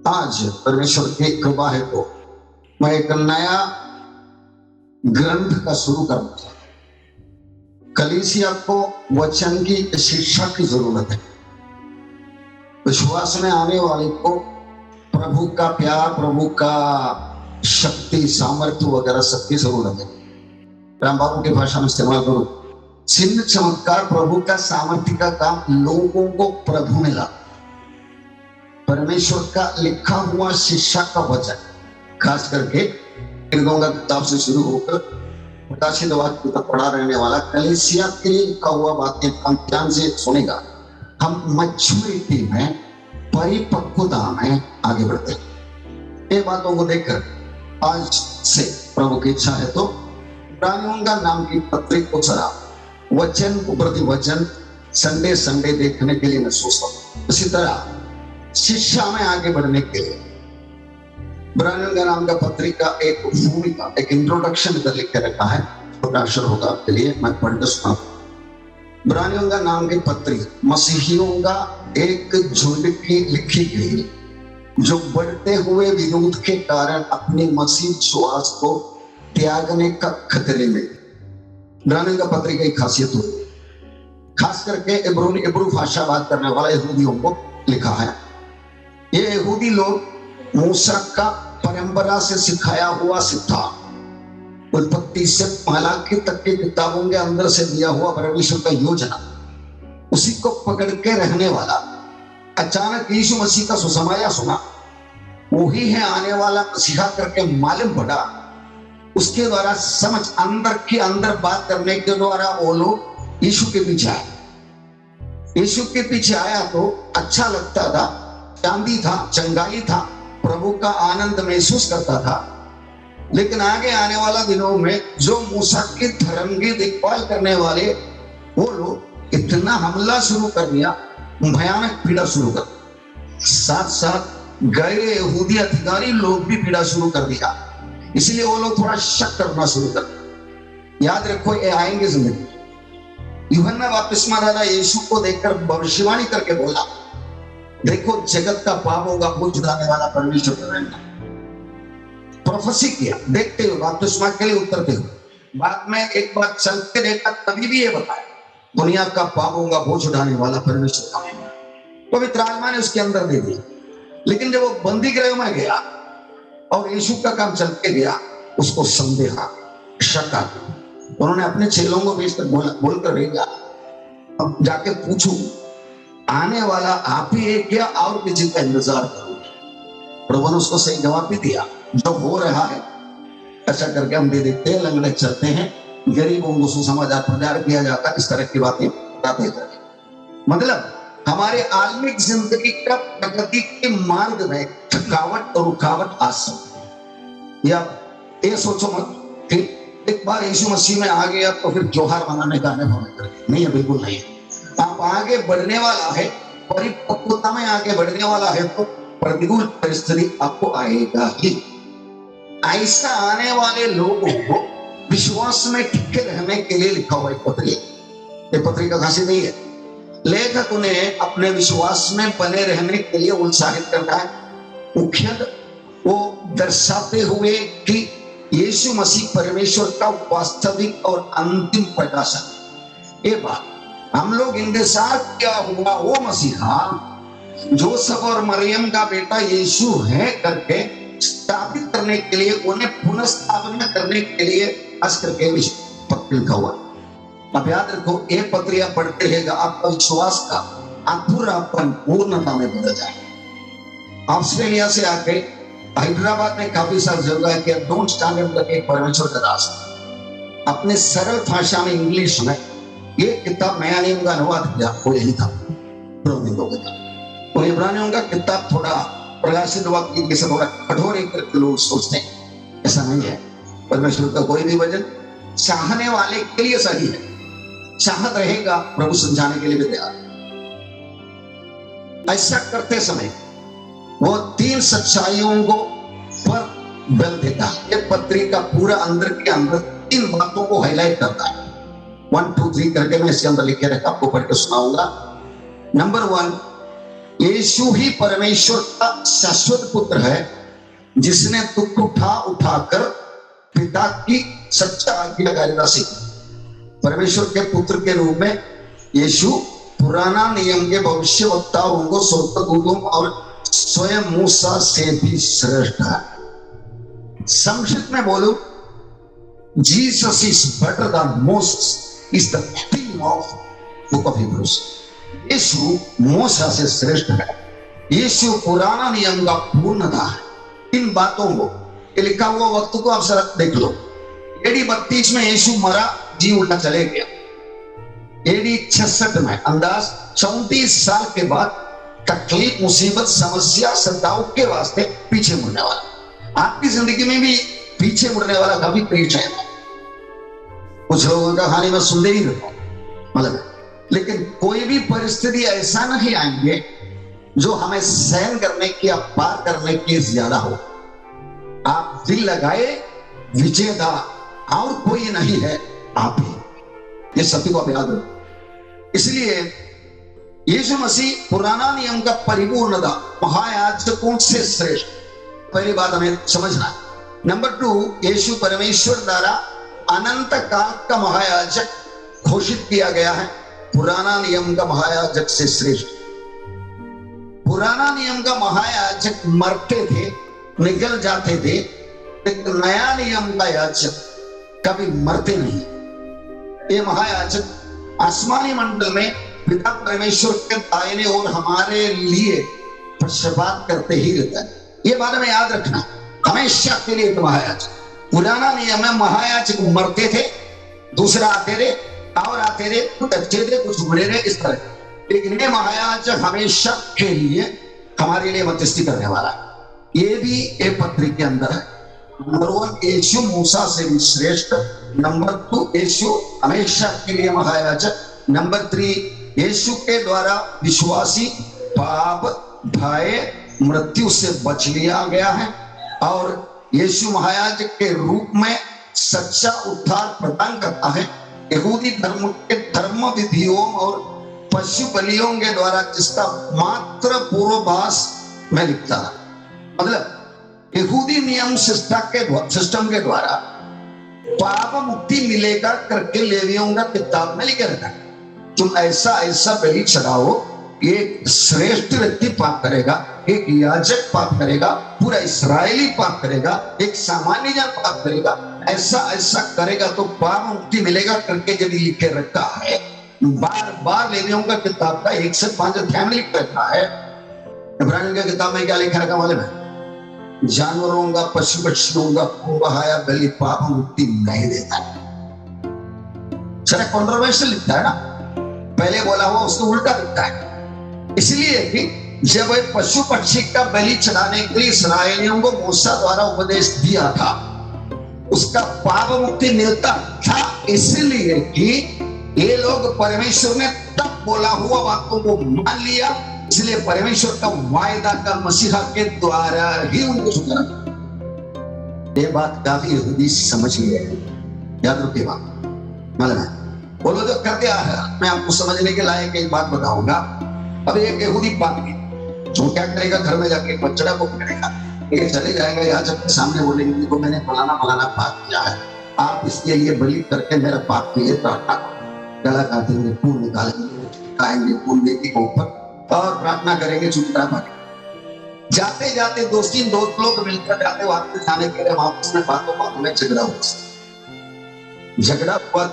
आज परमेश्वर की कृपा है तो मैं एक नया ग्रंथ का शुरू करना चाहता हूं। कलीसिया को वचन की शिक्षा की जरूरत है। विश्वास में आने वाले को प्रभु का प्यार, प्रभु का शक्ति, सामर्थ्य वगैरह सबकी जरूरत है। राम बाबू की भाषा में इस्तेमाल करूं, चिन्ह चमत्कार प्रभु का सामर्थ्य का काम लोगों को प्रभु में ला। परमेश्वर का लिखा हुआ शिक्षा का वचन, खास करके का किताब से शुरू होकर प्रकाशित वाक्य तक पढ़ा रहने वाला कलीसिया के लिए लिखा हुआ बातें हम ध्यान से सुनेगा। हम मैच्योरिटी में, परिपक्वता में आगे बढ़ते हैं। ये बातों को देखकर आज से प्रभु की इच्छा है तो इब्रानियों का नाम की पत्री को चला वचन प्रति वचन संडे संडे देखने के लिए मैं सोचता हूँ। इसी तरह शिक्षा में आगे बढ़ने के लिए इब्रानियों का नाम का पत्रिका एक भूमिका, एक इंट्रोडक्शन इधर लिख के रखा है। छोटा अक्षर होगा आपके लिए, मैं पढ़ के सुना। इब्रानियों का नाम की पत्री मसीहियों का एक झुंड की लिखी गई जो बढ़ते हुए विरोध के कारण अपनी मसीह विश्वास को त्यागने का खतरे में। इब्रानियों का पत्रिका की खासियत होती है, खास करके इब्रू भाषा बात करने वाला यहूदियों को लिखा है। ये यहूदी लोग मूसा का परंपरा से सिखाया हुआ सिद्धांत, उत्पत्ति से मलाकी तक की किताबों के अंदर से दिया हुआ परमेश्वर का योजना, उसी को पकड़ के रहने वाला। अचानक यीशु मसीह का सुसमाचार सुना, वही है आने वाला मसीहा करके मालूम पड़ा। उसके द्वारा समझ अंदर के अंदर बात करने के द्वारा वो लोग यीशु के पीछे आए। यीशु के पीछे आया तो अच्छा लगता था, चांदी था, चंगाई था, प्रभु का आनंद महसूस करता था। लेकिन आगे आने वाला दिनों में जो मूसा की धर्म की देखभाल करने वाले वो लोग इतना हमला शुरू कर दिया, भयानक पीड़ा शुरू कर, साथ साथ गैर यहूदी अधिकारी लोग भी पीड़ा शुरू कर दिया। इसलिए वो लोग थोड़ा शक करना शुरू कर। याद रखो, ये आएंगे जिंदगी। यूहन्ना बपतिस्मा दाता यीशु को देखकर भविष्यवाणी करके बोला, देखो जगत का पाप होगा, वो छुड़ाने वाला परमेश्वर रहेगा। प्रोफेसी किया, देखते हो बपतिस्मा के लिए उतरते हो। बाद में एक बार चल के देखा, तभी भी ये बताया दुनिया का पाप होगा, वो छुड़ाने वाला परमेश्वर रहेगा। पवित्र आत्मा ने उसके अंदर दे दिया। लेकिन जब वो बंदी गृह में गया और यीशु का काम चल के गया, उसको संदेह, शक आ गया। उन्होंने अपने चेलों को भेजकर बोलकर भेजा, अब जाके पूछो आने वाला आप ही है क्या और किसी का इंतजार करोगे? प्रभु ने उसको सही जवाब भी दिया, जो हो रहा है ऐसा करके हम दे देते हैं, लंगड़े चलते हैं, गरीबों को सुसमाचार प्रचार किया जाता है, इस तरह की बातें बताते हैं। मतलब हमारे आत्मिक जिंदगी का प्रगति के मार्ग में थकावट और रुकावट आ सकती है। या ये सोचो मत कि एक बार यीशु मसीह में आ गया तो फिर जोहार मनाने का अनुभव नहीं है, बिल्कुल नहीं है। आप आगे बढ़ने वाला है, परिपक्वता में आगे बढ़ने वाला है तो प्रतिकूल परिस्थिति आपको आएगा ही। ऐसा आने वाले लोगों को विश्वास में टिके रहने के लिए लिखा हुआ एक पत्री। ये पत्री का खासियत नहीं है, लेखक उन्हें अपने विश्वास में बने रहने के लिए उत्साहित करता है, मुख्यतः वो दर्शाते हुए कि यीशु मसीह परमेश्वर का वास्तविक और अंतिम प्रकाशन। ये बात हम लोग इनके साथ क्या हुआ, वो मसीहा जोसेफ और मरियम का बेटा यीशु है करके स्थापित करने के लिए, उन्हें पुनर्स्थापना करने के लिए खास करके पत्र लिखा हुआ। अब याद रखो, ये पत्रियां पढ़ते रहेगा, आपका विश्वास का अधूरापन पूर्णता में बदल जाए। ऑस्ट्रेलिया से आके हैदराबाद में काफी सारी जगह है कि डोंट स्टैंड करके परमेश्वर का रास्ता, अपने सरल भाषा में इंग्लिश में ये किताब नया नियम का अनुवाद किया, वो यही था। तो इब्रानियों का किताब थोड़ा प्रकाशित वाक्य जैसे थोड़ा कठोर एक करके लोग सोचते हैं, ऐसा नहीं है। परमेश्वर का कोई भी वचन चाहने वाले के लिए सही है, चाहत रहेगा प्रभु समझाने के लिए भी तैयार। ऐसा करते समय वो तीन सच्चाइयों को पर बल देता है। ये पत्री का पूरा अंदर के अंदर तीन बातों को हाईलाइट करता है। 1 2 3 करके मैं इसके अंदर लिखे रहता, आपको पढ़ के सुनाऊंगा। नंबर 1, यीशु ही परमेश्वर का शाश्वत पुत्र है, जिसने दुख उठाकर पिता की सच्चा आज्ञाकारिता सीखी। परमेश्वर के पुत्र के रूप में यीशु पुराना नियम के भविष्यवक्ताओं को स्वर्गदूतों और स्वयं मूसा से भी श्रेष्ठ है। संक्षिप्त में बोलूं, Jesus is better than Moses is the theme of book of Hebrews. यीशु मूसा से श्रेष्ठ है। यीशु पुराना नियम का पूर्णता है। इन बातों को लिखा हुआ वक्त को आप सर देख लो। एडी 32 में यीशु मरा, जी उठा, चले गया। एडी 66 में अंदाज 34 साल के बाद तकलीफ, मुसीबत, समस्या, सताव के वास्ते पीछे मुड़ने वाला। आपकी जिंदगी में भी पीछे मुड़ने वाला कभी पेश है। कुछ लोगों का कहानी में सुनते ही रहता मतलब, लेकिन कोई भी परिस्थिति ऐसा नहीं आएंगे जो हमें सहन करने की या पार करने की ज्यादा हो। आप दिल लगाए, विजेता और कोई नहीं है, आप ही। ये सत्य को आप याद रखो। इसलिए यीशु मसीह पुराना नियम का परिपूर्णता, महायाजकों से श्रेष्ठ। पहली बात हमें समझना है। नंबर 2, यीशु परमेश्वर द्वारा अनंत काल का महायाजक घोषित किया गया है, पुराना नियम का महायाजक से श्रेष्ठ। पुराना नियम का महायाजक मरते थे, निकल जाते थे, लेकिन नया नियम का याजक कभी मरते नहीं। ये महायाजक आसमानी मंडल में पिता परमेश्वर के दाहिने ओर हमारे लिए पक्षपात करते ही रहता है। ये बात हमें याद रखना, हमेशा के लिए महायाजक। पुराना नियम में महायाजक मरते थे, दूसरा आते थे और आते थे, कुछ अच्छे थे कुछ बुरे थे, इस तरह। लेकिन ये महायाजक हमेशा के लिए हमारे लिए मध्यस्थी करने वाला है। ये भी एक पत्री के अंदर है। नंबर 1, यीशु मूसा से भी श्रेष्ठ। नंबर 2, यीशु हमेशा के लिए महायाजक। नंबर 3, यीशु के द्वारा विश्वासी पाप, भय, मृत्यु से बच लिया गया है और यीशु महायाजक के रूप में सच्चा उद्धार प्रदान करता है। यहूदी धर्म के धर्म विधियों और पशु बलियों के द्वारा जिसका मात्र पूर्वाभास में लिखता है। मतलब यहूदी नियम सिस्टम के द्वारा पाप मुक्ति मिलेगा करके लेवियों का किताब में लिखा रहता है। तुम ऐसा ऐसा बलि चढ़ाओ, एक श्रेष्ठ व्यक्ति पाप करेगा, एक याजक पाप करेगा, पूरा इस्राएली पाप करेगा, एक सामान्य जन पाप करेगा, ऐसा ऐसा करेगा तो पाप मुक्ति मिलेगा करके यदि लिखे रखा है। बार बार लेवियों का किताब का 1 से 5 अध्याय में लिख रखा है। इब्रानियों की किताब में क्या लिखा रखा मालूम है? जानवरों का, पशु पक्षियों का बहाया बलि पाप मुक्ति नहीं देता। जरा कॉन्ट्रोवर्शियल लिखता है ना, पहले बोला हुआ उसको उल्टा लिखता है। इसलिए कि जब पशु पक्षी का बलि चढ़ाने के लिए इस्राएलियों को मूसा द्वारा उपदेश दिया था, उसका पाप मुक्ति मिलता था, इसलिए कि ये लोग परमेश्वर ने तब बोला हुआ बातों को मान लिया, इसलिए परमेश्वर का वायदा का मसीहा के द्वारा ही उनको सुधारा। ये बात काफी यहूदी समझ लिए, याद रखिए बात। मतलब बोलो तो करते आ रहा है। मैं आपको समझने के लायक एक बात बताऊंगा। अब एक यहूदी पाप की जो क्या करेगा, घर में जाके बच्चा को करेगा, ये चले जाएगा यहाँ जब सामने बोलेंगे देखो मैंने फलाना फलाना पाप किया है, आप इसके लिए बलि करके मेरा पाप के लिए प्रार्थना करो। गला काटे हुए फूल निकालेंगे, खाएंगे फूल बेटी के ऊपर और प्रार्थना करेंगे चुपचाप। जाते जाते 2-3 दोस्त लोग मिलकर जाते वापस जाने के लिए वापस में बातों में झगड़ा हुआ। झगड़ा हुआ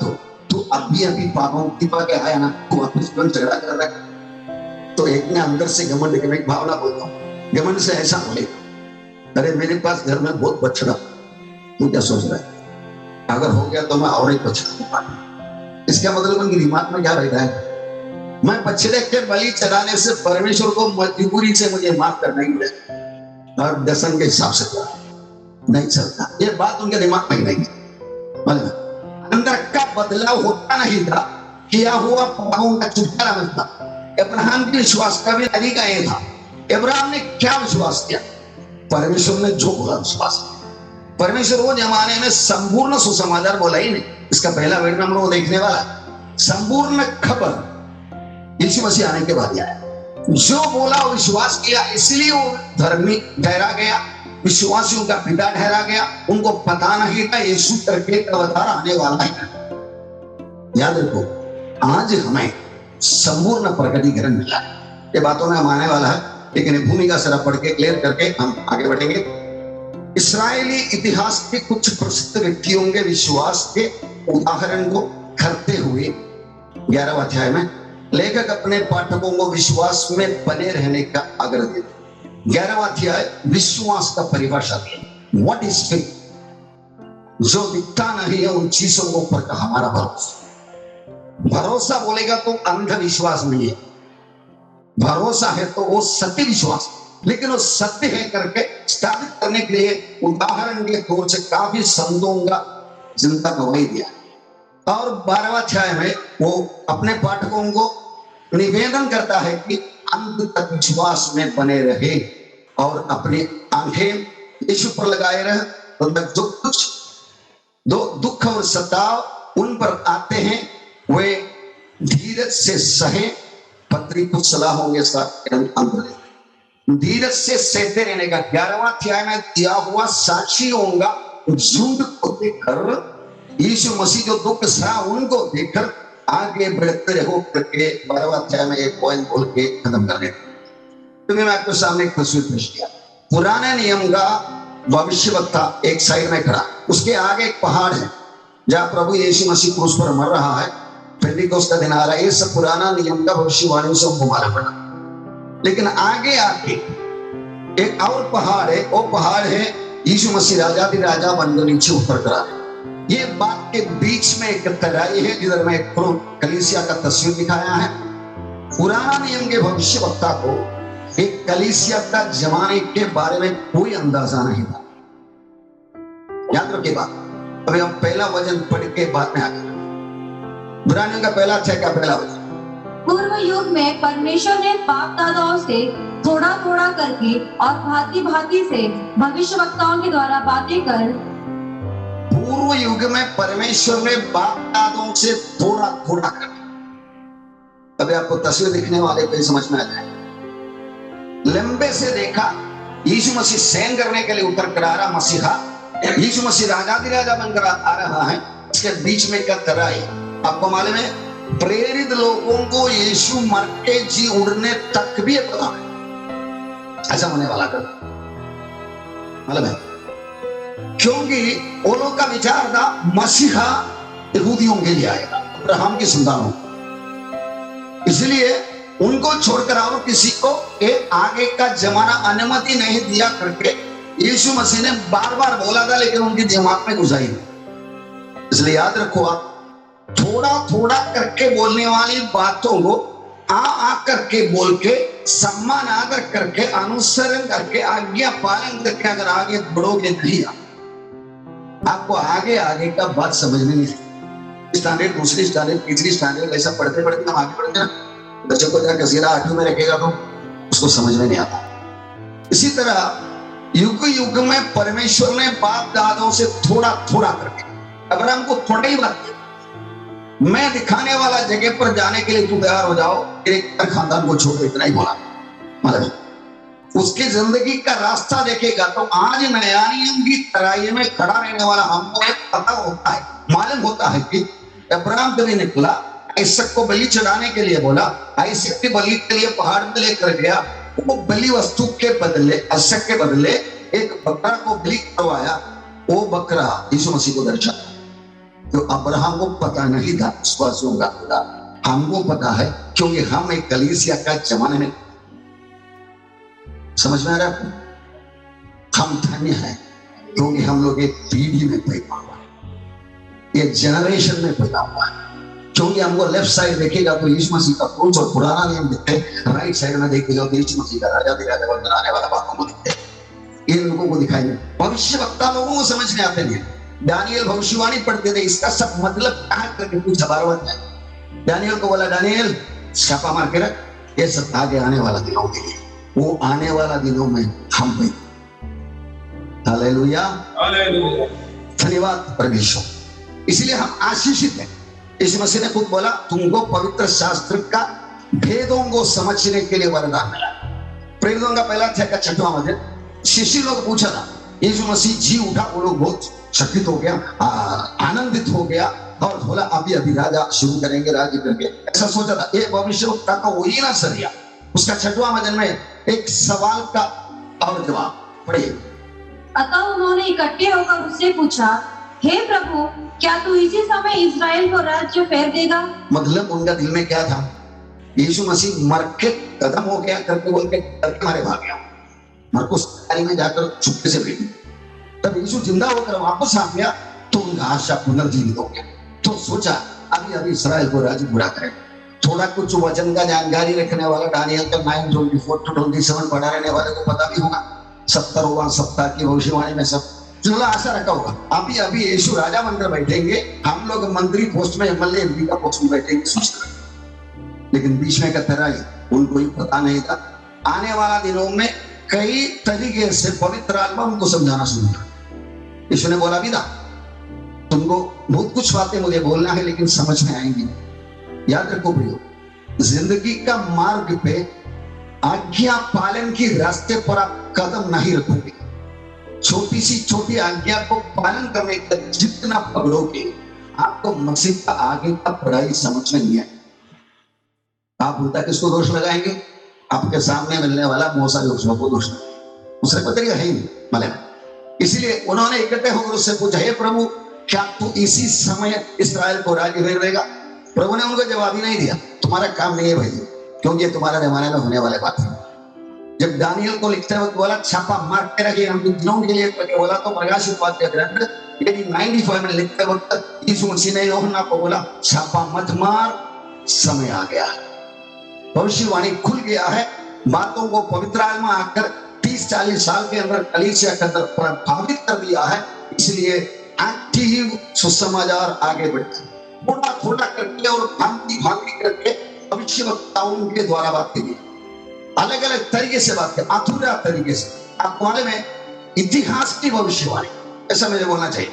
तो अभी पापों की पाके आया ना, तो वापस झगड़ा कर रहा है। तो एक ने अंदर से घमंड की भावना बोलता हूँ, घमंड से ऐसा बोले, अरे मेरे पास घर में बहुत बछड़ा, तू क्या सोच रहा है? अगर हो गया तो मैं और एक बछड़ा। इसका मतलब उनके दिमाग में क्या रहता है? मैं बछड़े के बलि चढ़ाने से परमेश्वर को मजबूरी से मुझे माफ करना ही है और दर्शन के हिसाब से नहीं चलता। ये बात उनके दिमाग में नहीं है। अंदर का बदलाव होता नहीं था, किया हुआ पापों का छुटकारा मिलता। अब्राहम के विश्वास का भी तरीका ये था। अब्राहम ने क्या विश्वास किया? परमेश्वर ने जो बोला विश्वास किया। परमेश्वर वो जमाने में संपूर्ण सुसमाचार बोला ही नहीं। इसका पहला वेद में हम लोग देखने वाला संपूर्ण खबर यीशु मसीह आने के बाद आया। जो बोला विश्वास किया, इसलिए वो धर्मी ठहरा गया, विश्वासियों का पिता ठहरा गया। उनको पता नहीं था यीशु करके अवतार आने वाला है। याद रखो, आज हमें संपूर्ण प्रकटीकरण मिला है। ये बातों में हम आने वाला है, लेकिन भूमि का सरा पढ़ के क्लियर करके हम आगे बढ़ेंगे। इस्राएली इतिहास के कुछ प्रसिद्ध व्यक्तियों के विश्वास के उदाहरण को करते हुए 11वें अध्याय में लेखक अपने पाठकों को विश्वास में बने रहने का आग्रह देते। 11वां अध्याय विश्वास का परिभाषा दिया। What is faith? जो दिखता नहीं है उन चीजों के ऊपर का हमारा भरोसा। भरोसा बोलेगा तो अंधविश्वास नहीं है, भरोसा है तो वो सत्य विश्वास। लेकिन वो सत्य है करके स्थापित करने के लिए उदाहरण के तौर से काफी संतों का जिंदा गवाही दिया। और 12वें अध्याय में वो अपने पाठकों को निवेदन करता है कि अंत तक विश्वास में बने रहे और अपनी आंखें यीशु पर लगाए रहे। तो जो कुछ दुख और सताव उन पर आते हैं वे धीरज से सहे। पत्री कुछ सलाहों के साथ अंत धीरज से सहते रहने का। 11वां अध्याय में दिया हुआ साक्षियों का झुंड को देखकर यीशु मसीह जो दुख सहा उनको देखकर आगे बढ़ते रहो करके 12वां अध्याय में एक पॉइंट बोल के खत्म कर देते। तो मैं आपके सामने एक तस्वीर पेश किया। पुराने नियम का भविष्यवक्ता एक साइड में खड़ा, उसके आगे एक पहाड़ है जहां प्रभु यीशु मसीह क्रूस पर मर रहा है। पेंटिकोस्त का दिन आ रहा है। ये सब पुराना नियम का भविष्यवाणी से हमको मालूम पड़ा। लेकिन आगे आके एक और पहाड़ है, वो पहाड़ है यीशु मसीह राजा बनकर नीचे उतर कर आ रहे। ये बात के बीच में एक तराई है जिधर में एक कलीसिया का तस्वीर दिखाया है। पुराना नियम के भविष्यवक्ता को एक कलीसिया का जमाने के बारे में कोई अंदाजा नहीं था। याद रखिए बात। अभी हम पहला वचन पढ़ के बाद में आगे। इब्रानियों का पहला अध्याय का पहला वचन। पूर्व युग में परमेश्वर ने बाप दादाओं से थोड़ा थोड़ा करके और भांति भांति से भविष्यवक्ताओं के द्वारा बातें कर। पूर्व युग में परमेश्वर ने बाप दादाओं से थोड़ा थोड़ा कर। अभी आपको तस्वीर दिखने वाले पे समझ में आ जाए। लंबे से देखा यीशु मसीह सहन करने के लिए उतर कर आ रहा मसीहा। यीशु मसीह राजा बनकर आ रहा है। इसके बीच में क्या तराई। आपको मालूम है प्रेरित लोगों को यीशु मर के जी उड़ने तक भी पता है ऐसा होने वाला कर मालूम है, क्योंकि वो लोग का विचार था मसीहा यहूदियों के लिए आएगा, अब्राहम की संतानों। इसलिए उनको छोड़कर और किसी को एक आगे का जमाना अनुमति नहीं दिया करके यीशु मसीह ने बार बार बोला था, लेकिन उनके दिमाग में घुसाई नहीं। इसलिए याद रखो, आप थोड़ा थोड़ा करके बोलने वाली बातों को आ करके बोल के सम्मान आदर करके अनुसरण करके आज्ञा पालन करके अगर आगे बढ़ोगे नहीं आपको आगे आगे का बात समझ में नहीं आएगी। स्टैंडर्ड, दूसरी स्टैंडर्ड, तीसरी स्टैंडर्ड ऐसा पढ़ते पढ़ते हम आगे बढ़ते हैं। बच्चों को जरा कसीरा 8वीं में रखेगा तो उसको समझ में नहीं आता। इसी तरह युग युग में परमेश्वर ने बाप दादों से थोड़ा थोड़ा करके अब्राहम को थोड़ा ही बात किया, मैं दिखाने वाला जगह पर जाने के लिए तू तैयार हो जाओ, एक खानदान को छोड़, इतना ही बोला। मतलब उसकी जिंदगी का रास्ता देखेगा तो आज नया नियम की तराई में खड़ा रहने वाला हमको एक पता होता है, मालूम होता है कि अब्राहम कभी निकला, आइसक को बलि चढ़ाने के लिए बोला, आइसक की बलि के लिए पहाड़ पे लेकर गया। वो बलि वस्तु के बदले, आइसक के बदले एक बकरा को बलि करवाया। वो बकरा यीशु मसीह को दर्शाता। तो अब्राहम को पता नहीं था विश्वासियों का खुदा, हमको पता है क्योंकि हम एक कलीसिया का जमाने में। समझ में आ रहा है आपको? हम धन्य हैं क्योंकि हम लोग एक पीढ़ी में पैदा हुआ है, एक जनरेशन में पैदा हुआ है। क्योंकि हमको लेफ्ट साइड देखेगा तो यीशु मसीह का क्रूस और पुराना नियम दिखते, राइट साइड में देखेगा तो यीशु मसीह का राजा बनाने वाला बातों को दिखते। इन लोगों को दिखाई नहीं। भविष्यवक्ता लोगों को समझ में आते नहीं। दानियल भविष्यवाणी पढ़ते थे, इसका सब मतलब क्या करके पूछा 12वां अध्याय। दानियल को बोला, दानियल छापा मार के रख, ये सब आगे आने वाला दिनों के लिए। वो आने वाला दिनों में हम भी। हालेलुया, हालेलुया, धन्यवाद परमेश्वर। इसलिए हम आशीषित हैं। यीशु मसीह ने खुद बोला, तुमको पवित्र शास्त्र का भेदों को समझने के लिए वरदान मिला। प्रेरितों का पहला अध्याय का 6वां वचन, शिष्य लोग पूछा था, यीशु मसीह जी उठा, वो लोग बहुत चकित हो गया, आनंदित हो गया और बोला अभी अभी राजा शुरू करेंगे राज्य करके, ऐसा सोचा था। ये भविष्यवक्ता का वही ना सरिया। उसका 6वां वचन में एक सवाल का और जवाब पढ़िए। अतः उन्होंने इकट्ठे होकर उससे पूछा, हे प्रभु, क्या तू इसी समय इस्राएल को राज्य फेर देगा? मतलब उनका दिल में क्या था? यीशु मसीह मर के खत्म हो गया करके बोल के डर के मारे भाग गया। मरकुस में जाकर चुपके से बैठी, तब यीशु जिंदा होकर वापस आ गया तो उनका आशा पुनर्जीवित हो गया। तो सोचा अभी अभी इस्राएल को राज्य बुरा करे। थोड़ा कुछ वचन का जानकारी रखने वाला दानियल का 9:24-27 पढ़ा रहने वाले को पता भी होगा। 70वां सप्ताह की भविष्यवाणी में सब चला आशा रखा होगा अभी अभी यीशु राजा बनकर बैठेंगे, हम लोग मंत्री पोस्ट में, एमएलए एमपी का पोस्ट में बैठेंगे सोचते। लेकिन बीच में का तराई उनको ही पता नहीं था। आने वाला दिनों में कई तरीके से पवित्र आत्मा उनको समझाना शुरू किया। यीशु ने बोला भी था, तुमको बहुत कुछ बातें मुझे बोलना है लेकिन समझ में आएंगी। याद रखो प्रियो, जिंदगी का मार्ग पे आज्ञा पालन की रास्ते पर आप कदम नहीं रखोगे। छोटी सी छोटी आज्ञा को पालन करने का जितना पकड़ोगे, आपको मसीह का आगे का पढ़ाई समझ में नहीं आएगा। आप उल्टा किसको दोष लगाएंगे? आपके सामने मिलने वाला मौसा योशुआ को दोष लगाएंगे। उसने कोई तरीका है ही नहीं मतलब। इसलिए उन्होंने इकट्ठे होकर उससे पूछा, हे प्रभु, क्या तू इसी समय इस्राएल को राज्य फेर देगा? प्रभु ने उनको जवाब ही नहीं दिया, तुम्हारा काम नहीं है भाई, क्योंकि ये तुम्हारे जमाने में होने वाले बात है। जब दानियल को लिखते वक्त बोला छापा मार के रखिए हम दिनों के लिए करके बोला, तो प्रकाशित वाक्य ग्रंथ 95 में लिखते वक्त यीशु मसीह ने यूहन्ना को बोला छापा मत मार, समय आ गया। भविष्यवाणी खुल गया है। बातों को पवित्र आत्मा आकर 30-40 साल के अंदर कलीसिया के अंदर प्रभावित कर दिया है। इसलिए एक्टिव सुसमाचार आगे बढ़ता है, थोड़ा थोड़ा करके और भांति भांति करके भविष्यवक्ताओं के द्वारा बात की, अलग अलग तरीके से बात करें, अधूरा तरीके से। आपको मालूम है इतिहास की भविष्यवाणी, ऐसा मुझे बोलना चाहिए,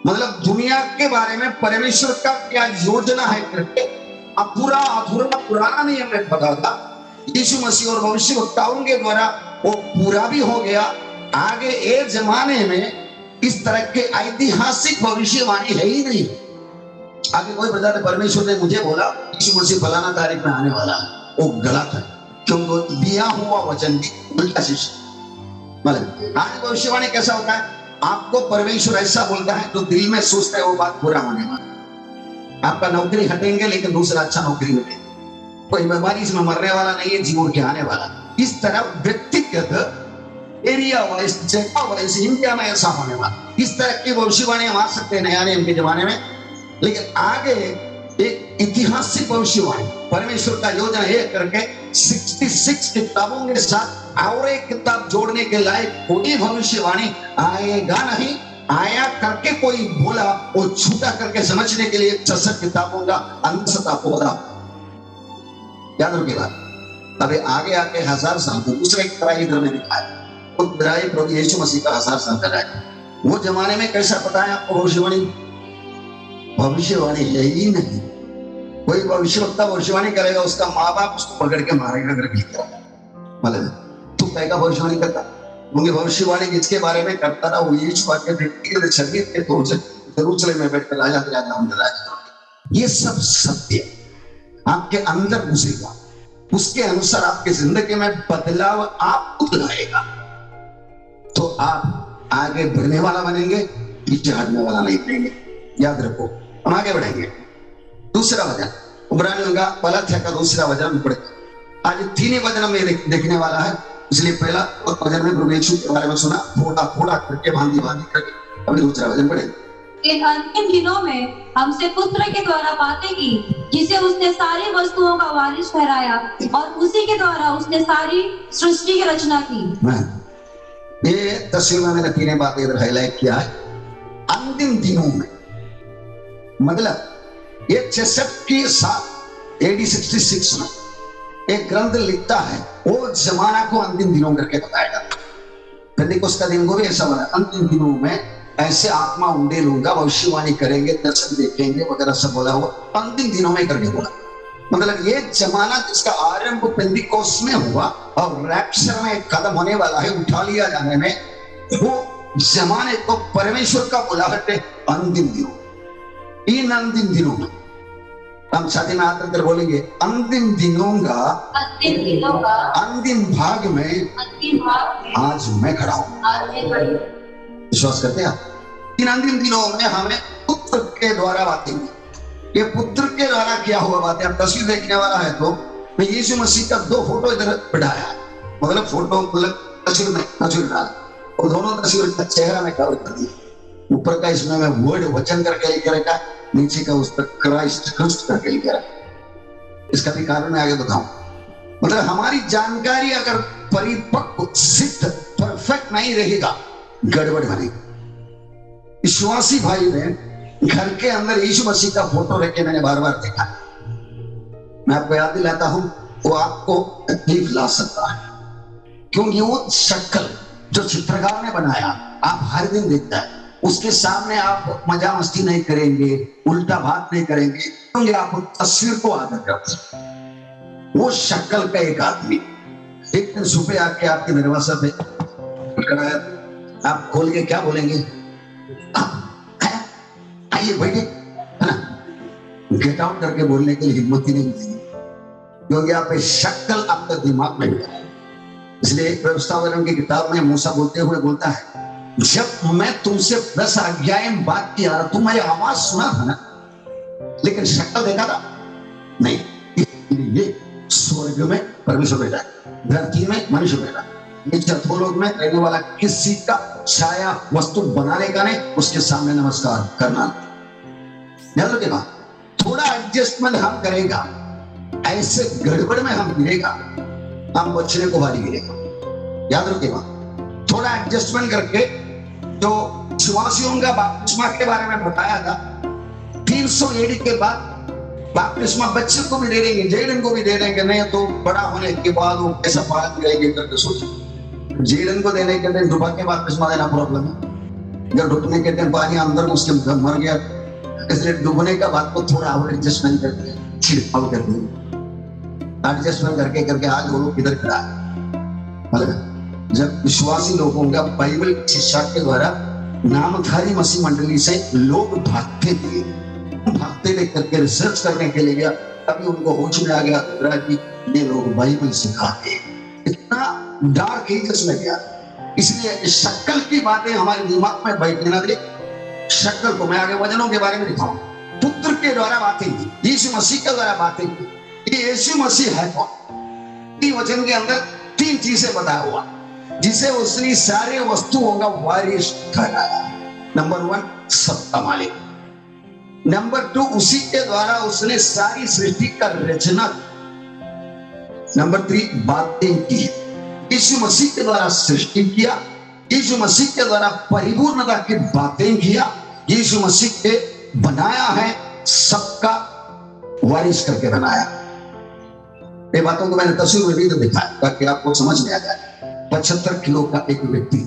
मतलब दुनिया के बारे में परमेश्वर का क्या योजना है करके अधूरा अधूरा पुराना नियम में पता था। यीशु मसीह और भविष्यवक्ताओं के द्वारा वो पूरा भी हो गया। आगे एक जमाने में इस तरह के ऐतिहासिक भविष्यवाणी है ही नहीं। आगे कोई बता दे परमेश्वर ने मुझे बोला यीशु मसीह फलाना तारीख में आने वाला है, वो गलत है, क्योंकि दिया हुआ वचन भी उल्टा शिष्य। मतलब आज भविष्यवाणी कैसा होता है? आपको परमेश्वर ऐसा बोलता है जो दिल में सोचता है वो बात पूरा होने वाला। आपका नौकरी हटेंगे लेकिन दूसरा अच्छा नौकरी हटेगा, कोई बीमारी इसमें मरने वाला नहीं है, जीवन के आने वाला। इस तरह व्यक्तिगत एरिया वाइज, जगह वाइज इंडिया में ऐसा होने वाला। इस तरह की भविष्यवाणी हम आ सकते हैं नया नियम के जमाने में, लेकिन आगे एक ऐतिहासिक भविष्यवाणी परमेश्वर का योजना है करके 66 किताबों के साथ और एक किताब जोड़ने के लायक कोई भविष्यवाणी आएगा नहीं। आया करके कोई बोला वो छूटा करके समझने के लिए 66 किताबों का अंतसता पौधा। याद रखिएगा, अभी आगे आके 1000 साल को दूसरा एक तरह इधर में दिखाया, वो तरह प्रभु यीशु मसीह का 1000 साल का है। वो जमाने में कैसा पता है आपको? भविष्यवाणी भविष्यवाणी है ही नहीं। कोई भविष्यवक्ता भविष्यवाणी करेगा, उसका माँ बाप उसको पकड़ के मारेगा करके मतलब तू क्या भविष्यवाणी करता? क्योंकि भविष्यवाणी जिसके बारे में करता था वो यीशु के व्यक्तिगत शरीर के तौर से यरूशलेम में बैठकर राजा के राजा होने लगा। ये सब सत्य आपके अंदर घुसेगा, उसके अनुसार आपकी जिंदगी में बदलाव आप खुद लाएगा, तो आप आगे बढ़ने वाला बनेंगे, पीछे हटने वाला नहीं बनेंगे। याद रखो, हम आगे बढ़ेंगे। दूसरा वचन इब्रानियों का पहला अध्याय का दूसरा वचन पढ़े। आज 3 ही वचन में देखने वाला है, इसलिए पहला वचन में प्रभु यीशु के बारे में सुना, थोड़ा थोड़ा करके भांति भांति करके। अभी दूसरा वचन पढ़े। इन अंतिम दिनों में हमसे पुत्र के द्वारा बातें की, जिसे उसने सारी वस्तुओं का वारिस ठहराया और उसी के द्वारा उसने सारी सृष्टि की रचना की। ये तस्वीर में मैंने 3 बातें इधर हाईलाइट किया है। अंतिम दिनों में मतलब ये 66 के साथ AD 66 में एक ग्रंथ लिखता है, वो जमाना को अंतिम दिनों करके बताया जाता है। पेंटिकोस्त का दिन को भी ऐसा बना, अंतिम दिनों में ऐसे आत्मा उंडे लूंगा, भविष्यवाणी करेंगे, दर्शन देखेंगे वगैरह सब बोला हुआ अंतिम दिनों में करके बोला। मतलब ये जमाना जिसका आरंभ पेंटिकोस्ट में हुआ और रैप्चर में कदम होने वाला है, उठा लिया जाने में, वो जमाने को परमेश्वर का बुलाहट है अंतिम दिनों। इन अंतिम दिनों में हम शादी में आकर कर बोलेंगे अंतिम दिनों का अंतिम भाग में आज मैं खड़ा हूं। विश्वास करते हैं? इन अंतिम दिनों में हमें पुत्र के द्वारा बातें, ये पुत्र के द्वारा किया हुआ बातें। अब तस्वीर देखने वाला है तो मैं यीशु मसीह का 2 फोटो इधर बिठाया, मतलब फोटो मतलब तस्वीर डाला और दोनों तस्वीर का चेहरा में कवर कर दिया। ऊपर का इसमें मैं वर्ड वचन करके लिख रखा, नीचे का उस पर क्राइस्ट करके लिख रखा। इसका भी कारण मैं आगे बताऊं। मतलब हमारी जानकारी अगर परिपक्व, सिद्ध, परफेक्ट नहीं रहेगा, गड़बड़ बनेगी। विश्वासी भाई ने घर के अंदर यीशु मसीह का फोटो रख के मैंने बार बार देखा। मैं आपको याद दिलाता हूं, वो आपको तकलीफ ला सकता है, क्योंकि वो शक्ल जो चित्रकार ने बनाया आप हर दिन देखता है, उसके सामने आप मजा मस्ती नहीं करेंगे, उल्टा बात नहीं करेंगे, क्योंकि आप तस्वीर को आदर करते हैं। वो शक्ल का एक आदमी एक दिन सुबह आके आपके दरवाजा पे खड़ा है, आप खोल के क्या बोलेंगे? आइए बैठे, है ना? गेट आउट करके बोलने के लिए हिम्मत ही नहीं मिलेगी, क्योंकि आप शक्ल आपका दिमाग में है। इसलिए व्यवस्थापन की किताब में मूसा बोलते हुए बोलता है, जब मैं तुमसे 10 आज्ञाएं बात किया, तुम्हारी आवाज सुना था ना, लेकिन शक्ल देखा था नहीं। ये स्वर्ग में परमेश्वर बैठा है, धरती में मनुष्य बैठा, चतुर्लोक में रहने वाला किसी का छाया वस्तु बनाने का नहीं, उसके सामने नमस्कार करना। याद रखेगा, थोड़ा एडजस्टमेंट हम करेगा, ऐसे गड़बड़ में हम गिरेगा, हम बचने को भारी गिरेगा। याद रखेगा, थोड़ा एडजस्टमेंट करके जो विश्वासियों का बपतिस्मा के बारे में बताया था, 300 एडी के बाद बपतिस्मा बच्चे को भी दे देंगे, जेडन को भी दे देंगे, नहीं तो बड़ा होने के बाद वो कैसा पालन करेंगे करके सोचिए। जेडन को देने के दिन डूबा के बपतिस्मा देना प्रॉब्लम है, जब डूबने के दिन पानी अंदर उसके मर गया, इसलिए डूबने का बाद को थोड़ा और एडजस्टमेंट करते हैं, छिड़काव करते हैं, एडजस्टमेंट करके करके आज वो लोग इधर खड़ा है। जब विश्वासी लोगों का बाइबल की शिक्षा के द्वारा नामधारी मसीह मंडली से लोग भागते थे, भागते देख करके रिसर्च करने के लिए गया, तभी उनको होश में आ गया कि ये लोग बाइबल सिखाते, इतना डार्क एजेस में गया। इसलिए शक्ल की बातें हमारे दिमाग में बैठने ना दे। शक्ल को मैं आगे वचनों के बारे में लिखाऊं, पुत्र के द्वारा बातें की, यीशु मसीह के द्वारा बातें की। ये यीशु मसीह है कौन? वचन के अंदर 3 चीजें बताया हुआ, जिसे उसने सारे वस्तुओं का वारिस ठहराया। नंबर 1, सत्ता मालिक। नंबर 2, उसी के द्वारा उसने सारी सृष्टि का रचना। नंबर 3, बातें की। यीशु मसीह के द्वारा सृष्टि किया, यीशु मसीह के द्वारा परिपूर्णता की बातें किया, यीशु मसीह के बनाया है, सबका वारिस करके बनाया। ये बातों को मैंने तस्वीर में भी तो दिखाया ताकि आपको समझ में आ जाए। 75 किलो का एक व्यक्ति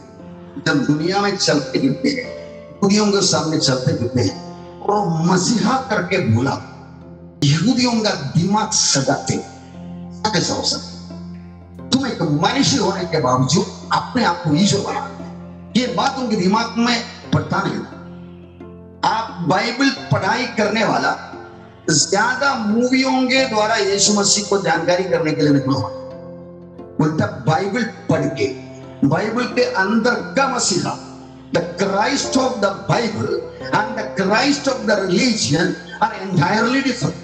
जब दुनिया में चलते फिरते हैं, यहूदियों के सामने चलते फिरते हैं, और मसीहा करके बोला, यहूदियों का दिमाग सजाते कैसा हो सकता? तुम एक मनुष्य होने के बावजूद अपने आप को ईश्वर बना, ये बात उनके दिमाग में पड़ता नहीं। आप बाइबल पढ़ाई करने वाला ज्यादा मूवियों के द्वारा यीशु मसीह को जानकारी करने के लिए निकलो, उल्टा बाइबल पढ़ के बाइबल के अंदर का मसीहा, the Christ of the Bible and the Christ of the religion are entirely different.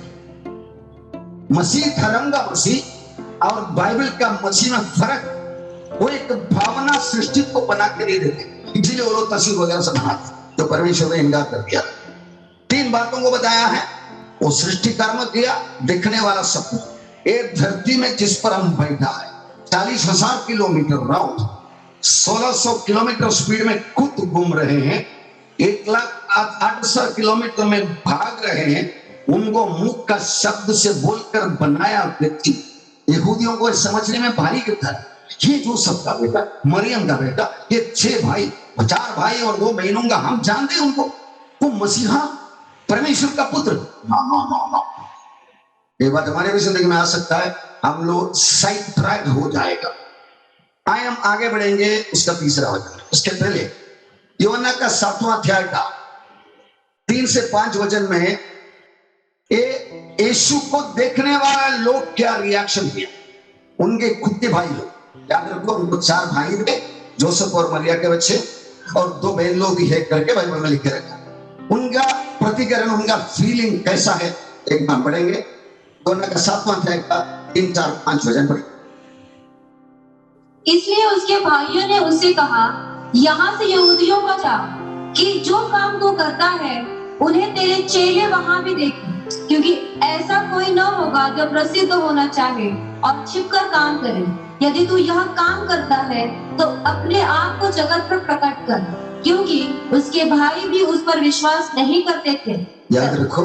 मसीह धर्म का मसीह और बाइबल का मसीह में फर्क, वो एक भावना सृष्टि को बना के दे देते, इसलिए वो लोग तस्वीर वगैरह से बनाते, तो परमेश्वर ने इनकार कर दिया। 3 बातों को बताया है, वो सृष्टि कर्म किया, देखने वाला सब कुछ। एक धरती में जिस पर हम बैठा है, 40,000 किलोमीटर राउंड, 1600 किलोमीटर स्पीड में खुद घूम रहे हैं, 1,08,000 किलोमीटर में भाग रहे हैं, उनको मुख का शब्द से बोलकर बनाया व्यक्ति। यहूदियों को समझने में भारी गिरता है, ये जो सबका बेटा, मरियम का बेटा, ये 6 भाई, 4 भाई और 2 बहनों का, हम जानते हैं उनको, वो मसीहा परमेश्वर का पुत्र। ना ना ना ना, ये बात हमारे भी जिंदगी में आ सकता है, हम लोग साइड ट्रैक हो जाएगा। आए हम आगे बढ़ेंगे उसका तीसरा वचन। उसके पहले यूहन्ना का 7वां अध्याय का 3 से 5 वचन में यीशु को देखने वाले लोग क्या रिएक्शन दिया, उनके खुद के भाई लोग। याद रखो, उनको 4 भाई थे, जोसेफ और मरिया के बच्चे, और 2 बहन लोग भी है करके बाइबल में लिखे रखा। उनका प्रतिकरण, उनका फीलिंग कैसा है, एक बार पढ़ेंगे। यूहन्ना का 7वां अध्याय का 3, 4, 5 वचन पढ़ेंगे। इसलिए उसके भाइयों ने उससे कहा, यहाँ से यहूदियों को जा, कि जो काम तू करता है उन्हें तेरे चेले वहां भी देखें, क्योंकि ऐसा कोई न होगा जो प्रसिद्ध होना चाहे और छिपकर काम करे। यदि तू यह काम करता है तो अपने आप को जगत पर प्रकट कर, क्योंकि उसके भाई भी उस पर विश्वास नहीं करते थे। याद रखो,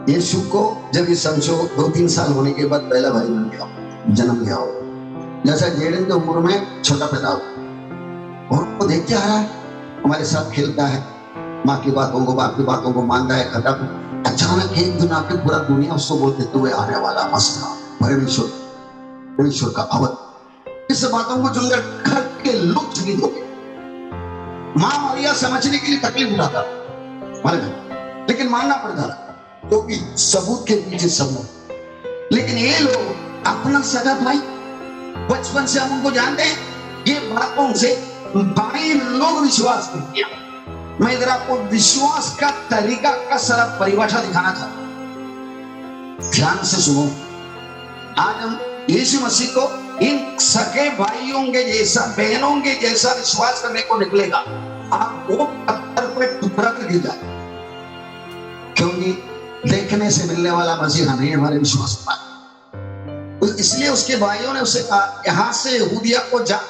यीशु को जब ये समझो 2-3 साल होने के बाद पहला भाई बन गया, जन्म लिया हो, जैसा जेड़न की उम्र में छोटा पैदा हो, और वो देखते आ रहा है, हमारे साथ खेलता है, माँ की बातों को, बाप की बातों को मानता है, खाता है। अचानक एक दिन आके पूरा दुनिया उसको बोल देते हुए आने वाला मसला परमेश्वर का अवत। इस बातों को सुनकर घर के लोग चकित हो गए। माँ मरिया समझने के लिए तकलीफ उठाता, लेकिन मानना पड़ता था, क्योंकि सबूत के पीछे सबूत। लेकिन ये लोग अपना सगा भाई, बचपन से हम उनको जानते हैं, ये बातों से भाई लोग विश्वास कर दिया। मैं इधर आपको विश्वास का तरीका का सारा परिभाषा दिखाना चाहता हूं, ध्यान से सुनो। आज हम यीशु मसीह को इन सगे भाइयों के जैसा, बहनों के जैसा विश्वास करने को निकलेगा, आप वो पत्थर पे टुकड़ा कर गिर जाए, क्योंकि देखने से मिलने वाला मसीहा नहीं हमारे विश्वास पर। इसलिए उसके भाइयों ने उसे कहा, यहाँ से यहूदिया को जा,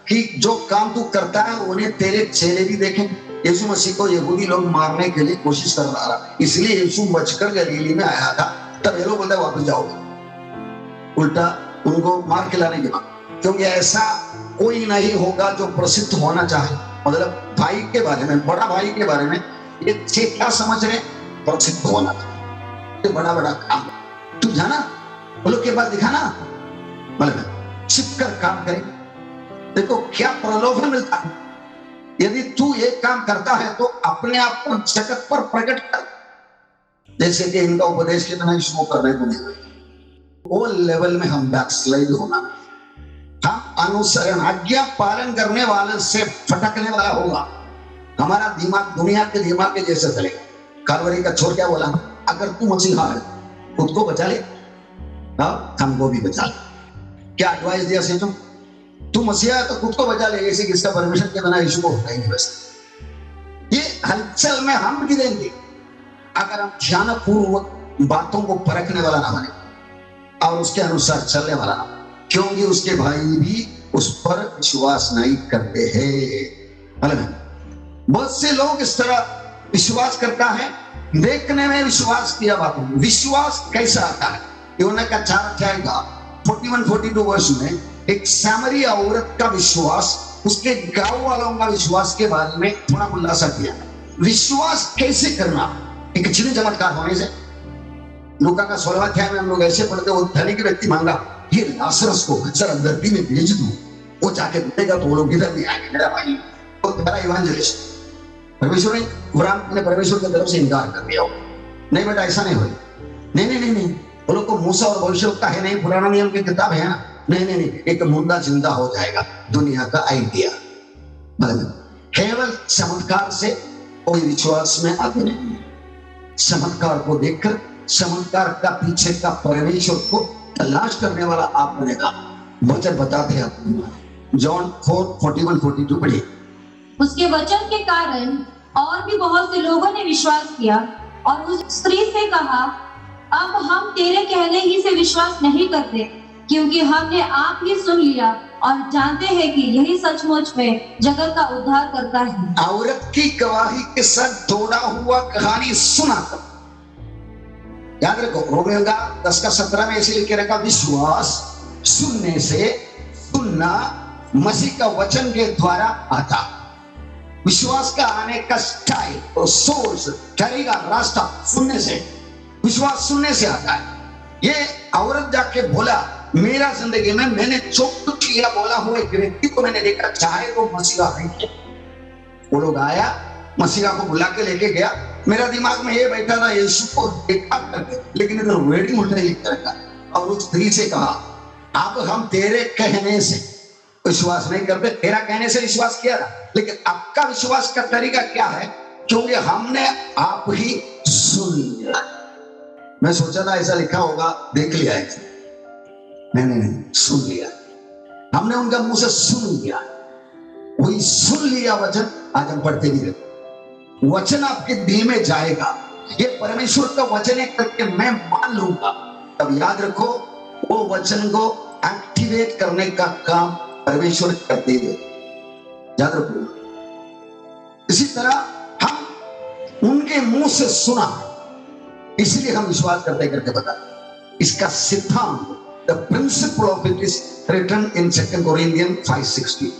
कि जो काम तू करता है उन्हें तेरे चेले भी देखें। यीशु मसीह को यहूदी लोग मारने के लिए कोशिश कर रहा था, इसलिए यीशु बचकर गलीली में आया था। तब ये लोग बोलते वापस जाओगे, उल्टा उनको मार के लाने के बाद, क्योंकि ऐसा कोई नहीं होगा जो प्रसिद्ध होना चाहे। मतलब भाई के बारे में, बड़ा भाई के बारे में ये क्या समझ रहे, प्रसिद्ध होना चाहिए, बड़ा बड़ा काम तू जाना, वो लोग के पास दिखाना, मतलब छिपकर काम करे। देखो क्या प्रलोभन मिलता है, यदि तू एक काम करता है तो अपने आप को जगत पर प्रकट कर। जैसे कि इनका उपदेश कितना शो करने को नहीं, वो लेवल में हम बैकस्लाइड होना, हम अनुसरण आज्ञा पालन करने वाले से फटकने वाला होगा। हमारा दिमाग दुनिया के दिमाग के जैसे चलेगा। कालवरी का छोर क्या बोला, अगर तू मसीहा है खुद को बचा ले, हमको भी बचा ले। क्या एडवाइस दिया से तू मसीहा है तो खुद को बचा ले, ऐसे किसका परमिशन के बिना यीशु को उठाएंगे। बस ये हलचल में हम गिरेंगे अगर हम ध्यानपूर्वक बातों को परखने वाला ना बने और उसके अनुसार चलने वाला ना, क्योंकि उसके भाई भी उस पर विश्वास नहीं करते हैं। बहुत से लोग इस तरह विश्वास करता है, देखने में विश्वास किया बातों में। विश्वास कैसा आता है, यूहन्ना का 4 अध्याय का 41-42 वर्ष में एक सामरी औरत का विश्वास, उसके गांव वालों का विश्वास के बारे में थोड़ा खुलासा किया। विश्वास कैसे करना, एक चिन्ह चमत्कार होने से। लूका का 16वां अध्याय में हम लोग ऐसे पढ़ते, वो धनिक व्यक्ति मांगा, ये लाजरस को जरा धरती में भेज दूं, वो जाके बोलेगा तो वो लोग इधर नहीं आएंगे। मेरा भाई तो तुम्हारा इवांजेलिस्ट, परमेश्वर ने अब्राहम ने परमेश्वर की तरफ से इनकार कर दिया। नहीं बेटा ऐसा नहीं होगा, नहीं, वो लोग को मूसा और भविष्यवक्ता है नहीं, पुराना नियम की किताब है ना, नहीं, एक मुद्दा जिंदा हो जाएगा। दुनिया का आइडिया, केवल चमत्कार से कोई विश्वास में आते नहीं। चमत्कार को देखकर चमत्कार का पीछे का परमेश्वर को तलाश करने वाला आप बनेगा। वचन बताते हैं जॉन 4:41-42 पढ़िए। उसके वचन के कारण और भी बहुत से लोगों ने विश्वास किया और उस स्त्री से कहा, अब हम तेरे कहने ही से विश्वास नहीं करते, क्योंकि हमने आप ही सुन लिया और जानते हैं कि यही सचमुच में जगत का उद्धार करता है। औरत की गवाही के साथ जोड़ा हुआ कहानी सुना कर याद रखो, रोमियो 10:17 में ऐसे लिखे रखा, विश्वास सुनने से, सुनना मसीह का वचन के द्वारा आता। विश्वास का आने का स्टाइल और सोर्स, तरीका, रास्ता सुनने से, विश्वास सुनने से आता है। ये औरत जाके बोला, मेरा जिंदगी में मैंने जो कुछ किया बोला हुआ एक व्यक्ति को मैंने देखा, चाहे वो मसीहा है। वो लोग आया, मसीहा को बुला के लेके गया। मेरा दिमाग में ये बैठा था, यीशु को देखा करके, लेकिन इधर वेडिंग उल्टे लिख रखा। और उस स्त्री से कहा, अब हम तेरे कहने से विश्वास नहीं करते, तेरा कहने से विश्वास किया था, लेकिन आपका विश्वास का तरीका क्या है? क्योंकि हमने आप ही सुन लिया। मैं सोचा था ऐसा लिखा होगा, देख लिया है। नहीं, सुन लिया। हमने उनका मुंह से सुन लिया, वही सुन लिया वचन। आज हम पढ़ते भी रहते, वचन आपके दिल में जाएगा। ये परमेश्वर का वचन है करके मैं मान लूंगा, तब याद रखो वो वचन को एक्टिवेट करने का काम परमेश्वर करते हुए, याद रखो। इसी तरह हम उनके मुंह से सुना, इसलिए हम विश्वास करते करके बता। इसका सिद्धांत, the principle of it is written in 2 Corinthians 5:16।